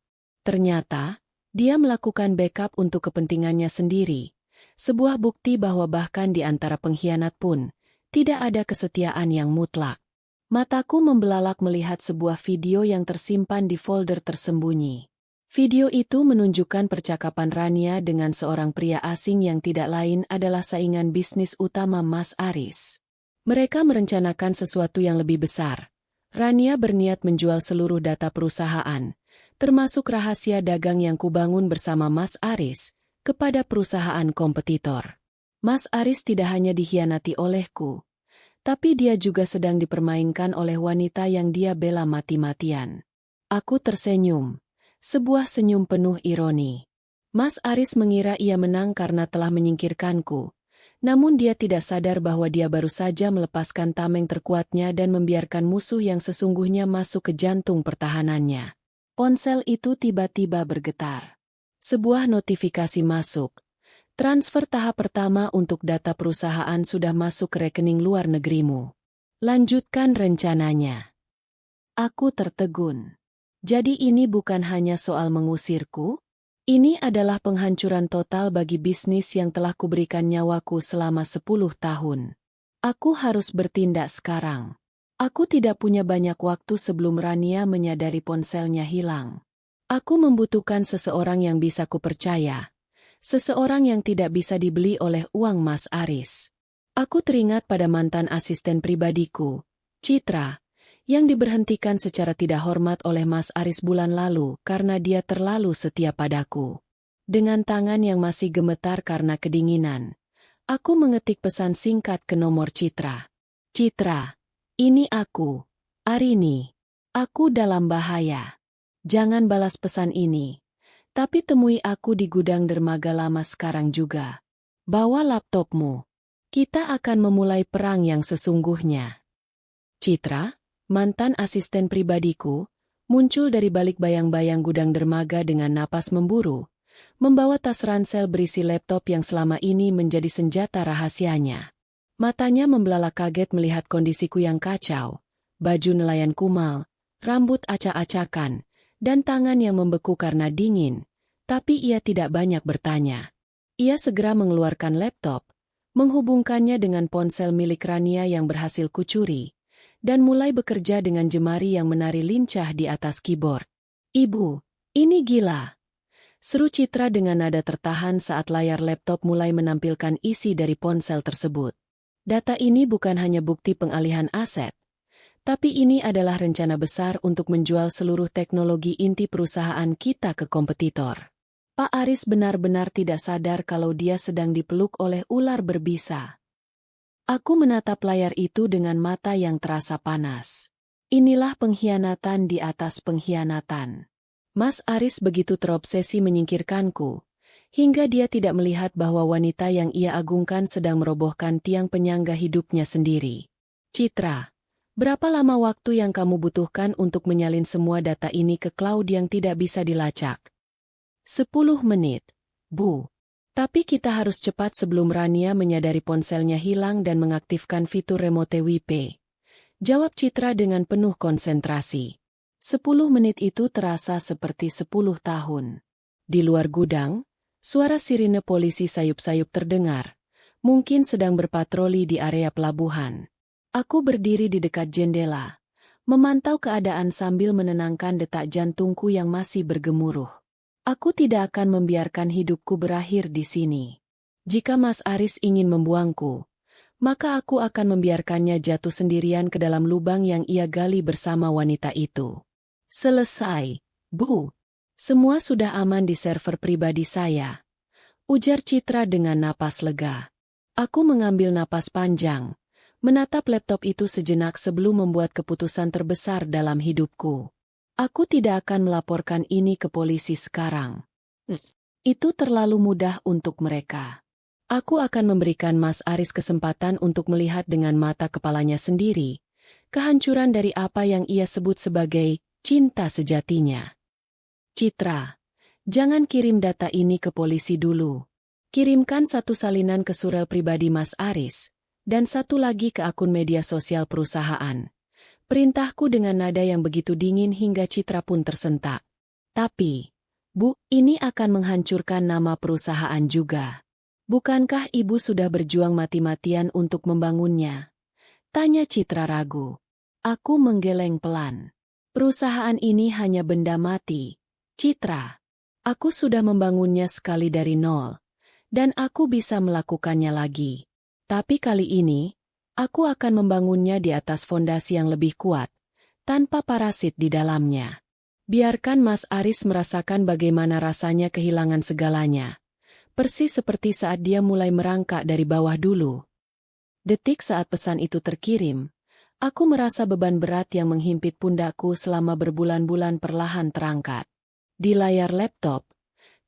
Ternyata, dia melakukan backup untuk kepentingannya sendiri, sebuah bukti bahwa bahkan di antara pengkhianat pun, tidak ada kesetiaan yang mutlak. Mataku membelalak melihat sebuah video yang tersimpan di folder tersembunyi. Video itu menunjukkan percakapan Rania dengan seorang pria asing yang tidak lain adalah saingan bisnis utama Mas Aris. Mereka merencanakan sesuatu yang lebih besar. Rania berniat menjual seluruh data perusahaan, termasuk rahasia dagang yang kubangun bersama Mas Aris, kepada perusahaan kompetitor. Mas Aris tidak hanya dikhianati olehku, tapi dia juga sedang dipermainkan oleh wanita yang dia bela mati-matian. Aku tersenyum, sebuah senyum penuh ironi. Mas Aris mengira ia menang karena telah menyingkirkanku, namun dia tidak sadar bahwa dia baru saja melepaskan tameng terkuatnya dan membiarkan musuh yang sesungguhnya masuk ke jantung pertahanannya. Ponsel itu tiba-tiba bergetar. Sebuah notifikasi masuk. Transfer tahap pertama untuk data perusahaan sudah masuk ke rekening luar negerimu. Lanjutkan rencananya. Aku tertegun. Jadi ini bukan hanya soal mengusirku? Ini adalah penghancuran total bagi bisnis yang telah kuberikan nyawaku selama 10 tahun. Aku harus bertindak sekarang. Aku tidak punya banyak waktu sebelum Rania menyadari ponselnya hilang. Aku membutuhkan seseorang yang bisa kupercaya. Seseorang yang tidak bisa dibeli oleh uang Mas Aris. Aku teringat pada mantan asisten pribadiku, Citra, yang diberhentikan secara tidak hormat oleh Mas Aris bulan lalu karena dia terlalu setia padaku. Dengan tangan yang masih gemetar karena kedinginan, aku mengetik pesan singkat ke nomor Citra. Citra, ini aku, Arini. Aku dalam bahaya. Jangan balas pesan ini. Tapi temui aku di gudang dermaga lama sekarang juga. Bawa laptopmu. Kita akan memulai perang yang sesungguhnya. Citra, mantan asisten pribadiku, muncul dari balik bayang-bayang gudang dermaga dengan napas memburu, membawa tas ransel berisi laptop yang selama ini menjadi senjata rahasianya. Matanya membelalak kaget melihat kondisiku yang kacau, baju nelayan kumal, rambut acak-acakan, dan tangan yang membeku karena dingin, tapi ia tidak banyak bertanya. Ia segera mengeluarkan laptop, menghubungkannya dengan ponsel milik Rania yang berhasil kucuri, dan mulai bekerja dengan jemari yang menari lincah di atas keyboard. Ibu, ini gila! Seru Citra dengan nada tertahan saat layar laptop mulai menampilkan isi dari ponsel tersebut. Data ini bukan hanya bukti pengalihan aset, Tapi ini adalah rencana besar untuk menjual seluruh teknologi inti perusahaan kita ke kompetitor. Pak Aris benar-benar tidak sadar kalau dia sedang dipeluk oleh ular berbisa. Aku menatap layar itu dengan mata yang terasa panas. Inilah pengkhianatan di atas pengkhianatan. Mas Aris begitu terobsesi menyingkirkanku, hingga dia tidak melihat bahwa wanita yang ia agungkan sedang merobohkan tiang penyangga hidupnya sendiri. Citra, berapa lama waktu yang kamu butuhkan untuk menyalin semua data ini ke cloud yang tidak bisa dilacak? 10 menit, Bu. Tapi kita harus cepat sebelum Rania menyadari ponselnya hilang dan mengaktifkan fitur remote WP. Jawab Citra dengan penuh konsentrasi. 10 menit itu terasa seperti 10 tahun. Di luar gudang, suara sirine polisi sayup-sayup terdengar, mungkin sedang berpatroli di area pelabuhan. Aku berdiri di dekat jendela, memantau keadaan sambil menenangkan detak jantungku yang masih bergemuruh. Aku tidak akan membiarkan hidupku berakhir di sini. Jika Mas Aris ingin membuangku, maka aku akan membiarkannya jatuh sendirian ke dalam lubang yang ia gali bersama wanita itu. Selesai, Bu. Semua sudah aman di server pribadi saya. Ujar Citra dengan napas lega. Aku mengambil napas panjang, menatap laptop itu sejenak sebelum membuat keputusan terbesar dalam hidupku. Aku tidak akan melaporkan ini ke polisi sekarang. Itu terlalu mudah untuk mereka. Aku akan memberikan Mas Aris kesempatan untuk melihat dengan mata kepalanya sendiri kehancuran dari apa yang ia sebut sebagai cinta sejatinya. Citra, jangan kirim data ini ke polisi dulu. Kirimkan satu salinan ke surel pribadi Mas Aris, dan satu lagi ke akun media sosial perusahaan. Perintahku dengan nada yang begitu dingin hingga Citra pun tersentak. Tapi, Bu, ini akan menghancurkan nama perusahaan juga. Bukankah Ibu sudah berjuang mati-matian untuk membangunnya? Tanya Citra ragu. Aku menggeleng pelan. Perusahaan ini hanya benda mati. Citra, aku sudah membangunnya sekali dari nol, dan aku bisa melakukannya lagi. Tapi kali ini, aku akan membangunnya di atas fondasi yang lebih kuat, tanpa parasit di dalamnya. Biarkan Mas Aris merasakan bagaimana rasanya kehilangan segalanya. Persis seperti saat dia mulai merangkak dari bawah dulu. Detik saat pesan itu terkirim, aku merasa beban berat yang menghimpit pundakku selama berbulan-bulan perlahan terangkat. Di layar laptop,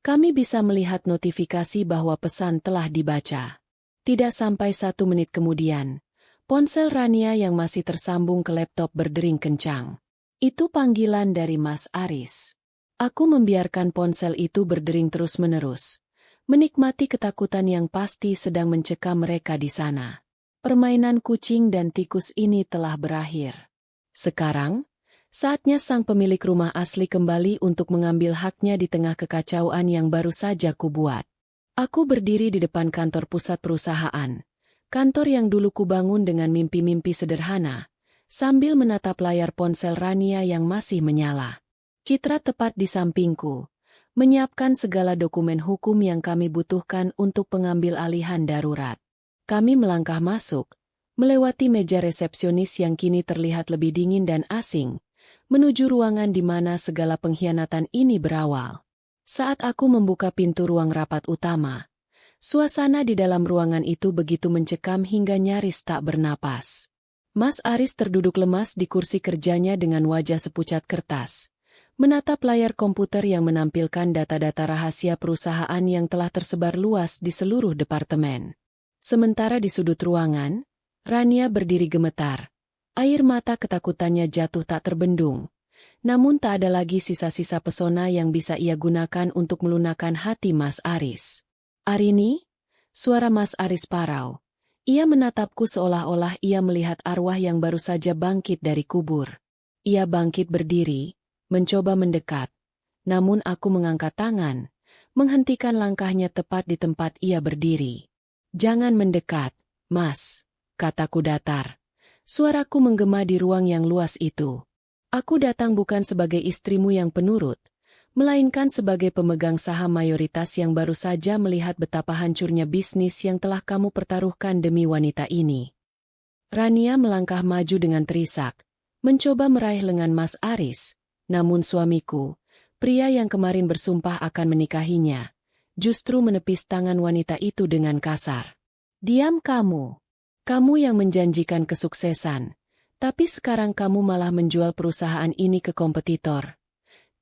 kami bisa melihat notifikasi bahwa pesan telah dibaca. Tidak sampai 1 menit kemudian, ponsel Rania yang masih tersambung ke laptop berdering kencang. Itu panggilan dari Mas Aris. Aku membiarkan ponsel itu berdering terus-menerus, menikmati ketakutan yang pasti sedang mencekam mereka di sana. Permainan kucing dan tikus ini telah berakhir. Sekarang, saatnya sang pemilik rumah asli kembali untuk mengambil haknya di tengah kekacauan yang baru saja kubuat. Aku berdiri di depan kantor pusat perusahaan, kantor yang dulu kubangun dengan mimpi-mimpi sederhana, sambil menatap layar ponsel Rania yang masih menyala. Citra tepat di sampingku, menyiapkan segala dokumen hukum yang kami butuhkan untuk pengambil alihan darurat. Kami melangkah masuk, melewati meja resepsionis yang kini terlihat lebih dingin dan asing, menuju ruangan di mana segala pengkhianatan ini berawal. Saat aku membuka pintu ruang rapat utama, suasana di dalam ruangan itu begitu mencekam hingga nyaris tak bernapas. Mas Aris terduduk lemas di kursi kerjanya dengan wajah sepucat kertas, menatap layar komputer yang menampilkan data-data rahasia perusahaan yang telah tersebar luas di seluruh departemen. Sementara di sudut ruangan, Rania berdiri gemetar. Air mata ketakutannya jatuh tak terbendung. Namun tak ada lagi sisa-sisa pesona yang bisa ia gunakan untuk melunakkan hati Mas Aris. Arini? Suara Mas Aris parau. Ia menatapku seolah-olah ia melihat arwah yang baru saja bangkit dari kubur. Ia bangkit berdiri, mencoba mendekat. Namun aku mengangkat tangan, menghentikan langkahnya tepat di tempat ia berdiri. Jangan mendekat, Mas, kataku datar. Suaraku menggema di ruang yang luas itu. Aku datang bukan sebagai istrimu yang penurut, melainkan sebagai pemegang saham mayoritas yang baru saja melihat betapa hancurnya bisnis yang telah kamu pertaruhkan demi wanita ini. Rania melangkah maju dengan terisak, mencoba meraih lengan Mas Aris, namun suamiku, pria yang kemarin bersumpah akan menikahinya, justru menepis tangan wanita itu dengan kasar. Diam kamu. Kamu yang menjanjikan kesuksesan, tapi sekarang kamu malah menjual perusahaan ini ke kompetitor.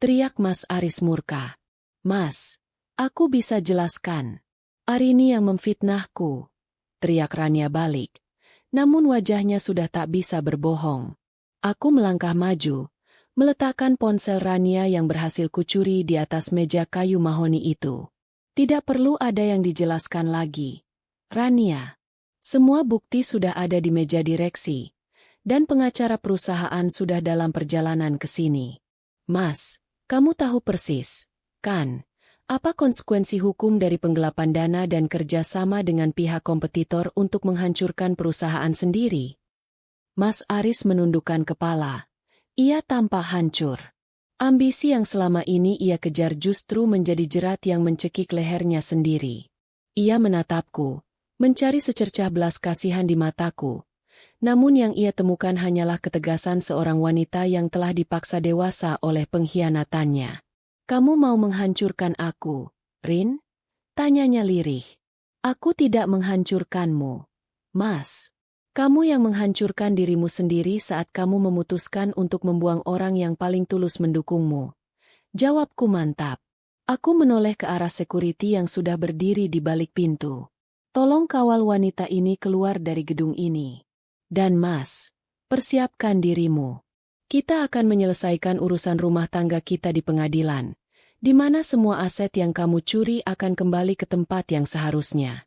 Teriak Mas Aris murka. Mas, aku bisa jelaskan. Arini yang memfitnahku. Teriak Rania balik. Namun wajahnya sudah tak bisa berbohong. Aku melangkah maju, meletakkan ponsel Rania yang berhasil kucuri di atas meja kayu mahoni itu. Tidak perlu ada yang dijelaskan lagi. Rania, semua bukti sudah ada di meja direksi, dan pengacara perusahaan sudah dalam perjalanan ke sini. Mas, kamu tahu persis, kan, apa konsekuensi hukum dari penggelapan dana dan kerja sama dengan pihak kompetitor untuk menghancurkan perusahaan sendiri? Mas Aris menundukkan kepala. Ia tampak hancur. Ambisi yang selama ini ia kejar justru menjadi jerat yang mencekik lehernya sendiri. Ia menatapku, mencari secercah belas kasihan di mataku. Namun yang ia temukan hanyalah ketegasan seorang wanita yang telah dipaksa dewasa oleh pengkhianatannya. Kamu mau menghancurkan aku, Rin? Tanyanya lirih. Aku tidak menghancurkanmu, Mas. Kamu yang menghancurkan dirimu sendiri saat kamu memutuskan untuk membuang orang yang paling tulus mendukungmu. Jawabku mantap. Aku menoleh ke arah security yang sudah berdiri di balik pintu. Tolong kawal wanita ini keluar dari gedung ini. Dan Mas, persiapkan dirimu. Kita akan menyelesaikan urusan rumah tangga kita di pengadilan, di mana semua aset yang kamu curi akan kembali ke tempat yang seharusnya.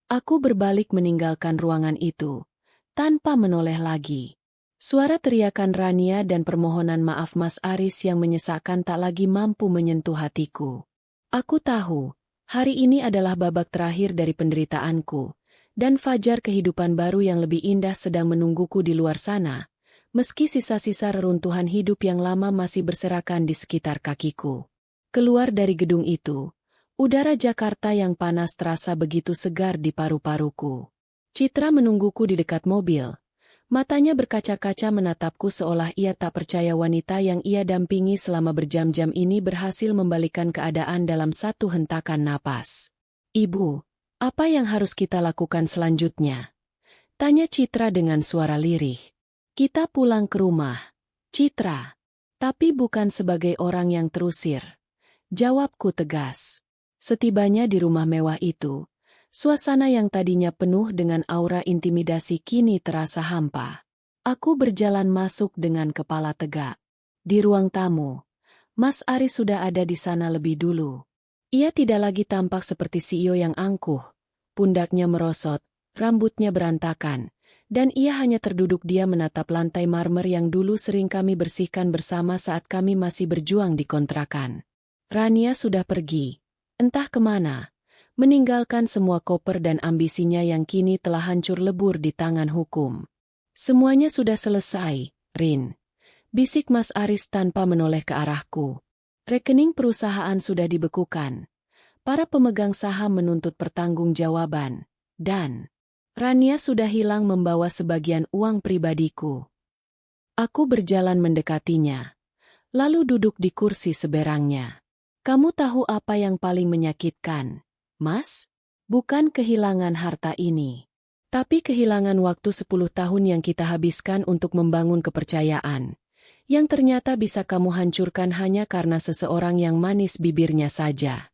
Aku berbalik meninggalkan ruangan itu, tanpa menoleh lagi. Suara teriakan Rania dan permohonan maaf Mas Aris yang menyesakkan tak lagi mampu menyentuh hatiku. Aku tahu, hari ini adalah babak terakhir dari penderitaanku, dan fajar kehidupan baru yang lebih indah sedang menungguku di luar sana, meski sisa-sisa reruntuhan hidup yang lama masih berserakan di sekitar kakiku. Keluar dari gedung itu, udara Jakarta yang panas terasa begitu segar di paru-paruku. Citra menungguku di dekat mobil. Matanya berkaca-kaca menatapku seolah ia tak percaya wanita yang ia dampingi selama berjam-jam ini berhasil membalikan keadaan dalam satu hentakan napas. Ibu, apa yang harus kita lakukan selanjutnya? Tanya Citra dengan suara lirih. Kita pulang ke rumah, Citra. Tapi bukan sebagai orang yang terusir. Jawabku tegas. Setibanya di rumah mewah itu, suasana yang tadinya penuh dengan aura intimidasi kini terasa hampa. Aku berjalan masuk dengan kepala tegak. Di ruang tamu, Mas Aris sudah ada di sana lebih dulu. Ia tidak lagi tampak seperti CEO yang angkuh, pundaknya merosot, rambutnya berantakan, dan ia hanya terduduk diam menatap lantai marmer yang dulu sering kami bersihkan bersama saat kami masih berjuang di kontrakan. Rania sudah pergi, entah kemana, meninggalkan semua koper dan ambisinya yang kini telah hancur lebur di tangan hukum. Semuanya sudah selesai, Rin. Bisik Mas Aris tanpa menoleh ke arahku. Rekening perusahaan sudah dibekukan. Para pemegang saham menuntut pertanggungjawaban. Dan Rania sudah hilang membawa sebagian uang pribadiku. Aku berjalan mendekatinya. Lalu duduk di kursi seberangnya. Kamu tahu apa yang paling menyakitkan, Mas? Bukan kehilangan harta ini. Tapi kehilangan waktu 10 tahun yang kita habiskan untuk membangun kepercayaan. Yang ternyata bisa kamu hancurkan hanya karena seseorang yang manis bibirnya saja.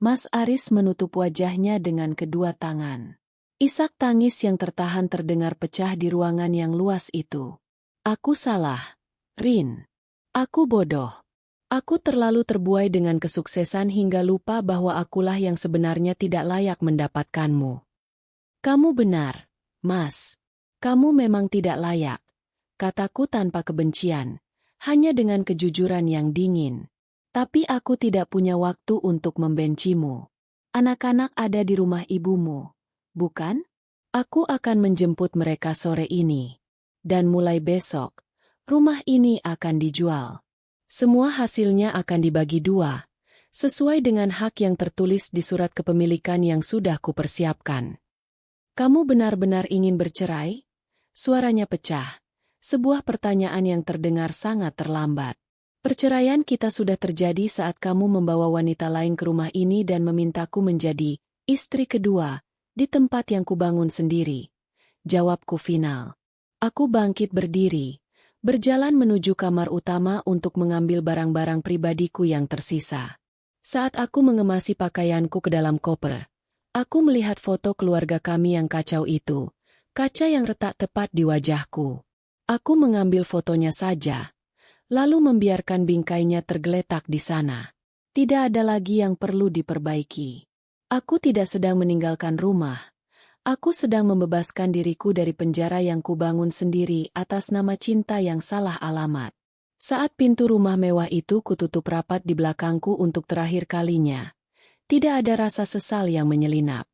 Mas Aris menutup wajahnya dengan kedua tangan. Isak tangis yang tertahan terdengar pecah di ruangan yang luas itu. Aku salah, Rin. Aku bodoh. Aku terlalu terbuai dengan kesuksesan hingga lupa bahwa akulah yang sebenarnya tidak layak mendapatkanmu. Kamu benar, Mas. Kamu memang tidak layak. Kataku tanpa kebencian, hanya dengan kejujuran yang dingin. Tapi aku tidak punya waktu untuk membencimu. Anak-anak ada di rumah ibumu, bukan? Aku akan menjemput mereka sore ini. Dan mulai besok, rumah ini akan dijual. Semua hasilnya akan dibagi dua, sesuai dengan hak yang tertulis di surat kepemilikan yang sudah kupersiapkan. Kamu benar-benar ingin bercerai? Suaranya pecah. Sebuah pertanyaan yang terdengar sangat terlambat. Perceraian kita sudah terjadi saat kamu membawa wanita lain ke rumah ini dan memintaku menjadi istri kedua di tempat yang kubangun sendiri. Jawabku final. Aku bangkit berdiri, berjalan menuju kamar utama untuk mengambil barang-barang pribadiku yang tersisa. Saat aku mengemasi pakaianku ke dalam koper, aku melihat foto keluarga kami yang kacau itu, kaca yang retak tepat di wajahku. Aku mengambil fotonya saja, lalu membiarkan bingkainya tergeletak di sana. Tidak ada lagi yang perlu diperbaiki. Aku tidak sedang meninggalkan rumah. Aku sedang membebaskan diriku dari penjara yang kubangun sendiri atas nama cinta yang salah alamat. Saat pintu rumah mewah itu kututup rapat di belakangku untuk terakhir kalinya, tidak ada rasa sesal yang menyelinap.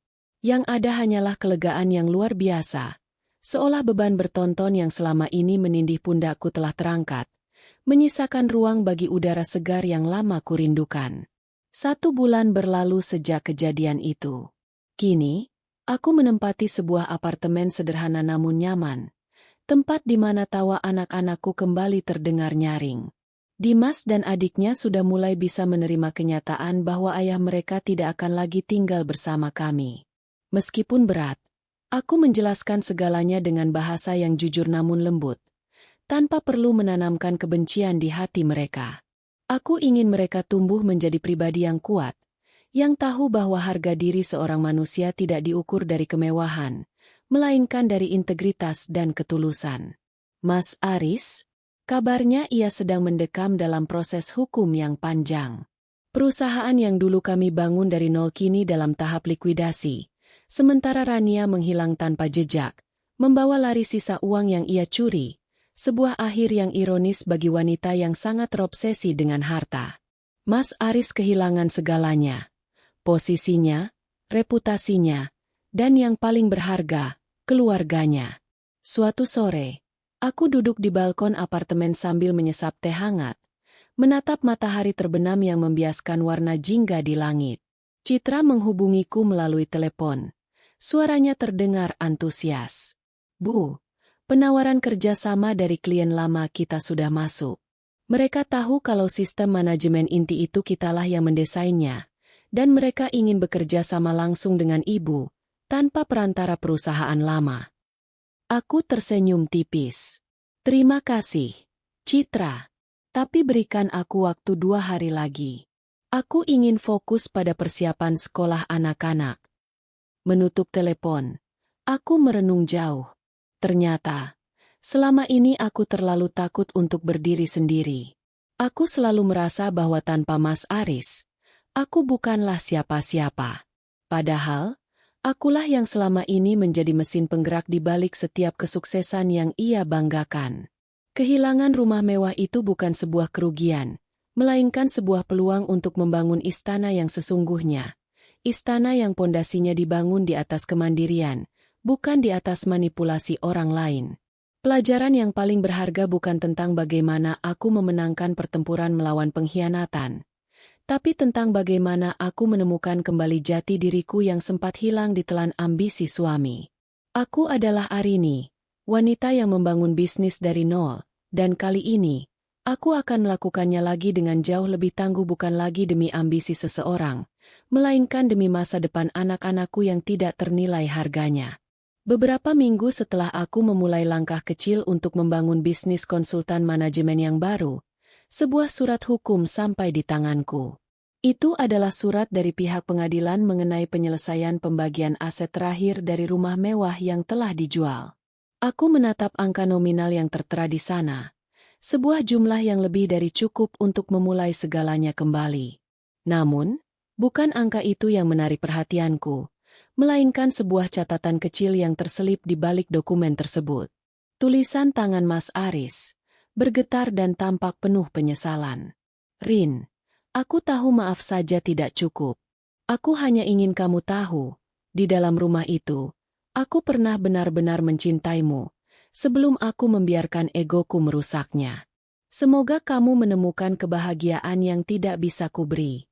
Yang ada hanyalah kelegaan yang luar biasa. Seolah beban bertonton yang selama ini menindih pundakku telah terangkat, menyisakan ruang bagi udara segar yang lama kurindukan. 1 bulan berlalu sejak kejadian itu. Kini, aku menempati sebuah apartemen sederhana namun nyaman, tempat di mana tawa anak-anakku kembali terdengar nyaring. Dimas dan adiknya sudah mulai bisa menerima kenyataan bahwa ayah mereka tidak akan lagi tinggal bersama kami. Meskipun berat, aku menjelaskan segalanya dengan bahasa yang jujur namun lembut, tanpa perlu menanamkan kebencian di hati mereka. Aku ingin mereka tumbuh menjadi pribadi yang kuat, yang tahu bahwa harga diri seorang manusia tidak diukur dari kemewahan, melainkan dari integritas dan ketulusan. Mas Aris, kabarnya ia sedang mendekam dalam proses hukum yang panjang. Perusahaan yang dulu kami bangun dari nol kini dalam tahap likuidasi. Sementara Rania menghilang tanpa jejak, membawa lari sisa uang yang ia curi, sebuah akhir yang ironis bagi wanita yang sangat terobsesi dengan harta. Mas Aris kehilangan segalanya, posisinya, reputasinya, dan yang paling berharga, keluarganya. Suatu sore, aku duduk di balkon apartemen sambil menyesap teh hangat, menatap matahari terbenam yang membiaskan warna jingga di langit. Citra menghubungiku melalui telepon. Suaranya terdengar antusias. Bu, penawaran kerja sama dari klien lama kita sudah masuk. Mereka tahu kalau sistem manajemen inti itu kitalah yang mendesainnya, dan mereka ingin bekerja sama langsung dengan ibu, tanpa perantara perusahaan lama. Aku tersenyum tipis. Terima kasih, Citra. Tapi berikan aku waktu 2 hari lagi. Aku ingin fokus pada persiapan sekolah anak-anak. Menutup telepon, aku merenung jauh. Ternyata, selama ini aku terlalu takut untuk berdiri sendiri. Aku selalu merasa bahwa tanpa Mas Aris, aku bukanlah siapa-siapa. Padahal, akulah yang selama ini menjadi mesin penggerak di balik setiap kesuksesan yang ia banggakan. Kehilangan rumah mewah itu bukan sebuah kerugian, melainkan sebuah peluang untuk membangun istana yang sesungguhnya. Istana yang pondasinya dibangun di atas kemandirian, bukan di atas manipulasi orang lain. Pelajaran yang paling berharga bukan tentang bagaimana aku memenangkan pertempuran melawan pengkhianatan, tapi tentang bagaimana aku menemukan kembali jati diriku yang sempat hilang ditelan ambisi suami. Aku adalah Arini, wanita yang membangun bisnis dari nol, dan kali ini, aku akan melakukannya lagi dengan jauh lebih tangguh, bukan lagi demi ambisi seseorang, melainkan demi masa depan anak-anakku yang tidak ternilai harganya. Beberapa minggu setelah aku memulai langkah kecil untuk membangun bisnis konsultan manajemen yang baru, sebuah surat hukum sampai di tanganku. Itu adalah surat dari pihak pengadilan mengenai penyelesaian pembagian aset terakhir dari rumah mewah yang telah dijual. Aku menatap angka nominal yang tertera di sana. Sebuah jumlah yang lebih dari cukup untuk memulai segalanya kembali. Namun, bukan angka itu yang menarik perhatianku, melainkan sebuah catatan kecil yang terselip di balik dokumen tersebut. Tulisan tangan Mas Aris, bergetar dan tampak penuh penyesalan. Rin, aku tahu maaf saja tidak cukup. Aku hanya ingin kamu tahu, di dalam rumah itu, aku pernah benar-benar mencintaimu, sebelum aku membiarkan egoku merusaknya. Semoga kamu menemukan kebahagiaan yang tidak bisa kuberi.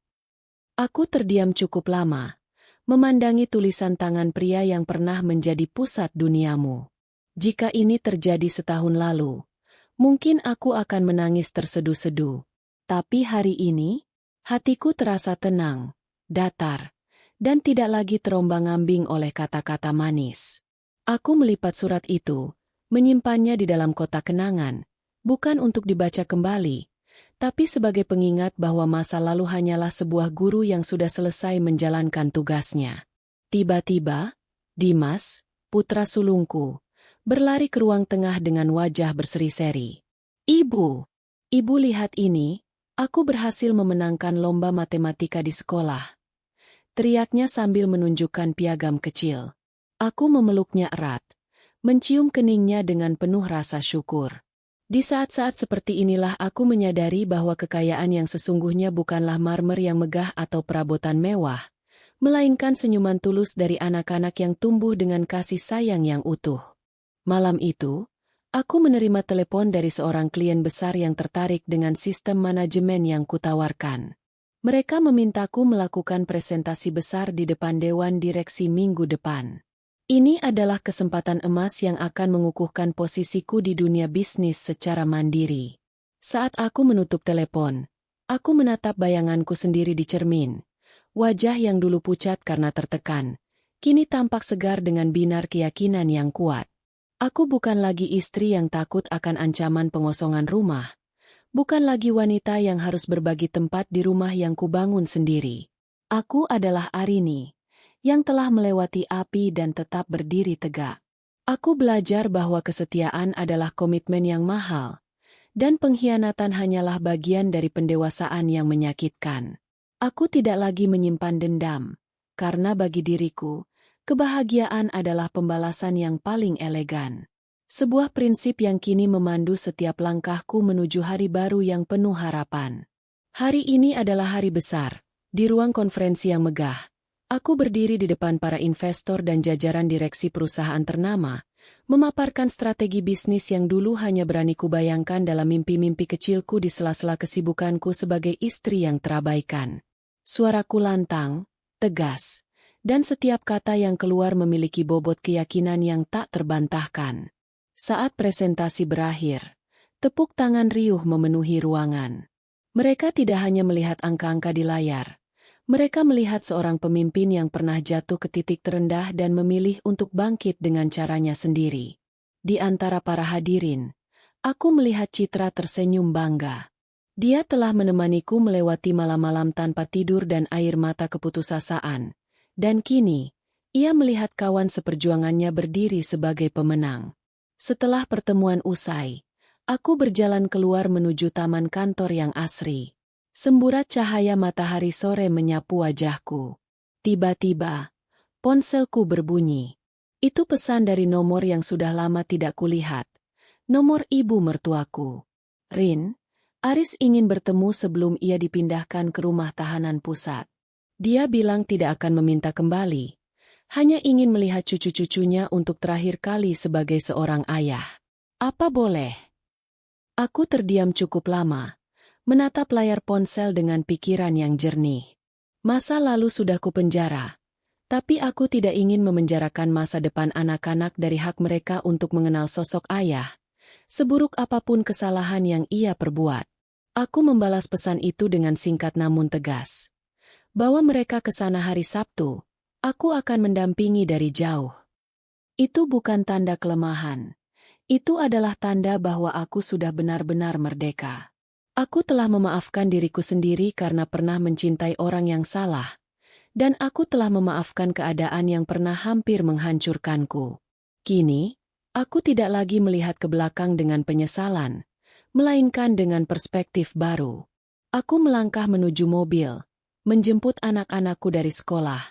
Aku terdiam cukup lama, memandangi tulisan tangan pria yang pernah menjadi pusat duniamu. Jika ini terjadi setahun lalu, mungkin aku akan menangis terseduh-seduh. Tapi hari ini, hatiku terasa tenang, datar, dan tidak lagi terombang-ambing oleh kata-kata manis. Aku melipat surat itu, menyimpannya di dalam kotak kenangan, bukan untuk dibaca kembali, tapi sebagai pengingat bahwa masa lalu hanyalah sebuah guru yang sudah selesai menjalankan tugasnya. Tiba-tiba, Dimas, putra sulungku, berlari ke ruang tengah dengan wajah berseri-seri. Ibu, ibu lihat ini, aku berhasil memenangkan lomba matematika di sekolah. Teriaknya sambil menunjukkan piagam kecil. Aku memeluknya erat, mencium keningnya dengan penuh rasa syukur. Di saat-saat seperti inilah aku menyadari bahwa kekayaan yang sesungguhnya bukanlah marmer yang megah atau perabotan mewah, melainkan senyuman tulus dari anak-anak yang tumbuh dengan kasih sayang yang utuh. Malam itu, aku menerima telepon dari seorang klien besar yang tertarik dengan sistem manajemen yang kutawarkan. Mereka memintaku melakukan presentasi besar di depan dewan direksi minggu depan. Ini adalah kesempatan emas yang akan mengukuhkan posisiku di dunia bisnis secara mandiri. Saat aku menutup telepon, aku menatap bayanganku sendiri di cermin. Wajah yang dulu pucat karena tertekan, kini tampak segar dengan binar keyakinan yang kuat. Aku bukan lagi istri yang takut akan ancaman pengosongan rumah. Bukan lagi wanita yang harus berbagi tempat di rumah yang kubangun sendiri. Aku adalah Arini, yang telah melewati api dan tetap berdiri tegak. Aku belajar bahwa kesetiaan adalah komitmen yang mahal, dan pengkhianatan hanyalah bagian dari pendewasaan yang menyakitkan. Aku tidak lagi menyimpan dendam, karena bagi diriku, kebahagiaan adalah pembalasan yang paling elegan. Sebuah prinsip yang kini memandu setiap langkahku menuju hari baru yang penuh harapan. Hari ini adalah hari besar, di ruang konferensi yang megah. Aku berdiri di depan para investor dan jajaran direksi perusahaan ternama, memaparkan strategi bisnis yang dulu hanya berani kubayangkan dalam mimpi-mimpi kecilku di sela-sela kesibukanku sebagai istri yang terabaikan. Suaraku lantang, tegas, dan setiap kata yang keluar memiliki bobot keyakinan yang tak terbantahkan. Saat presentasi berakhir, tepuk tangan riuh memenuhi ruangan. Mereka tidak hanya melihat angka-angka di layar, mereka melihat seorang pemimpin yang pernah jatuh ke titik terendah dan memilih untuk bangkit dengan caranya sendiri. Di antara para hadirin, aku melihat Citra tersenyum bangga. Dia telah menemaniku melewati malam-malam tanpa tidur dan air mata keputusasaan, dan kini, ia melihat kawan seperjuangannya berdiri sebagai pemenang. Setelah pertemuan usai, aku berjalan keluar menuju taman kantor yang asri. Semburat cahaya matahari sore menyapu wajahku. Tiba-tiba, ponselku berbunyi. Itu pesan dari nomor yang sudah lama tidak kulihat. Nomor ibu mertuaku. Rin, Aris ingin bertemu sebelum ia dipindahkan ke rumah tahanan pusat. Dia bilang tidak akan meminta kembali. Hanya ingin melihat cucu-cucunya untuk terakhir kali sebagai seorang ayah. Apa boleh? Aku terdiam cukup lama, menatap layar ponsel dengan pikiran yang jernih. Masa lalu sudah kupenjara, tapi aku tidak ingin memenjarakan masa depan anak-anak dari hak mereka untuk mengenal sosok ayah, seburuk apapun kesalahan yang ia perbuat. Aku membalas pesan itu dengan singkat namun tegas. Bawa mereka ke sana hari Sabtu, aku akan mendampingi dari jauh. Itu bukan tanda kelemahan. Itu adalah tanda bahwa aku sudah benar-benar merdeka. Aku telah memaafkan diriku sendiri karena pernah mencintai orang yang salah, dan aku telah memaafkan keadaan yang pernah hampir menghancurkanku. Kini, aku tidak lagi melihat ke belakang dengan penyesalan, melainkan dengan perspektif baru. Aku melangkah menuju mobil, menjemput anak-anakku dari sekolah,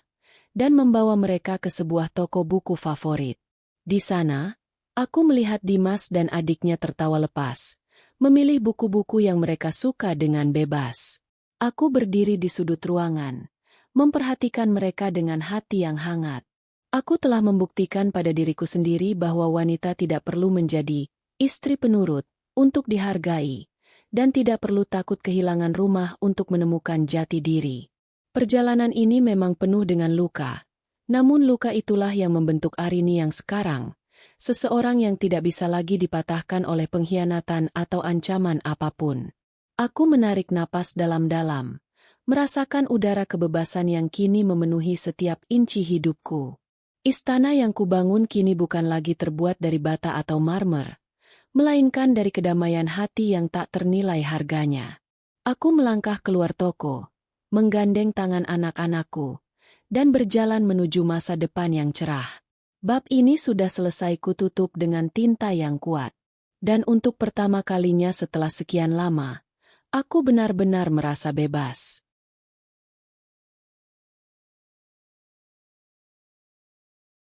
dan membawa mereka ke sebuah toko buku favorit. Di sana, aku melihat Dimas dan adiknya tertawa lepas, memilih buku-buku yang mereka suka dengan bebas. Aku berdiri di sudut ruangan, memperhatikan mereka dengan hati yang hangat. Aku telah membuktikan pada diriku sendiri bahwa wanita tidak perlu menjadi istri penurut untuk dihargai, dan tidak perlu takut kehilangan rumah untuk menemukan jati diri. Perjalanan ini memang penuh dengan luka, namun luka itulah yang membentuk Arini yang sekarang, seseorang yang tidak bisa lagi dipatahkan oleh pengkhianatan atau ancaman apapun. Aku menarik napas dalam-dalam, merasakan udara kebebasan yang kini memenuhi setiap inci hidupku. Istana yang kubangun kini bukan lagi terbuat dari bata atau marmer, melainkan dari kedamaian hati yang tak ternilai harganya. Aku melangkah keluar toko, menggandeng tangan anak-anakku, dan berjalan menuju masa depan yang cerah. Bab ini sudah selesai kututup dengan tinta yang kuat. Dan untuk pertama kalinya setelah sekian lama, aku benar-benar merasa bebas.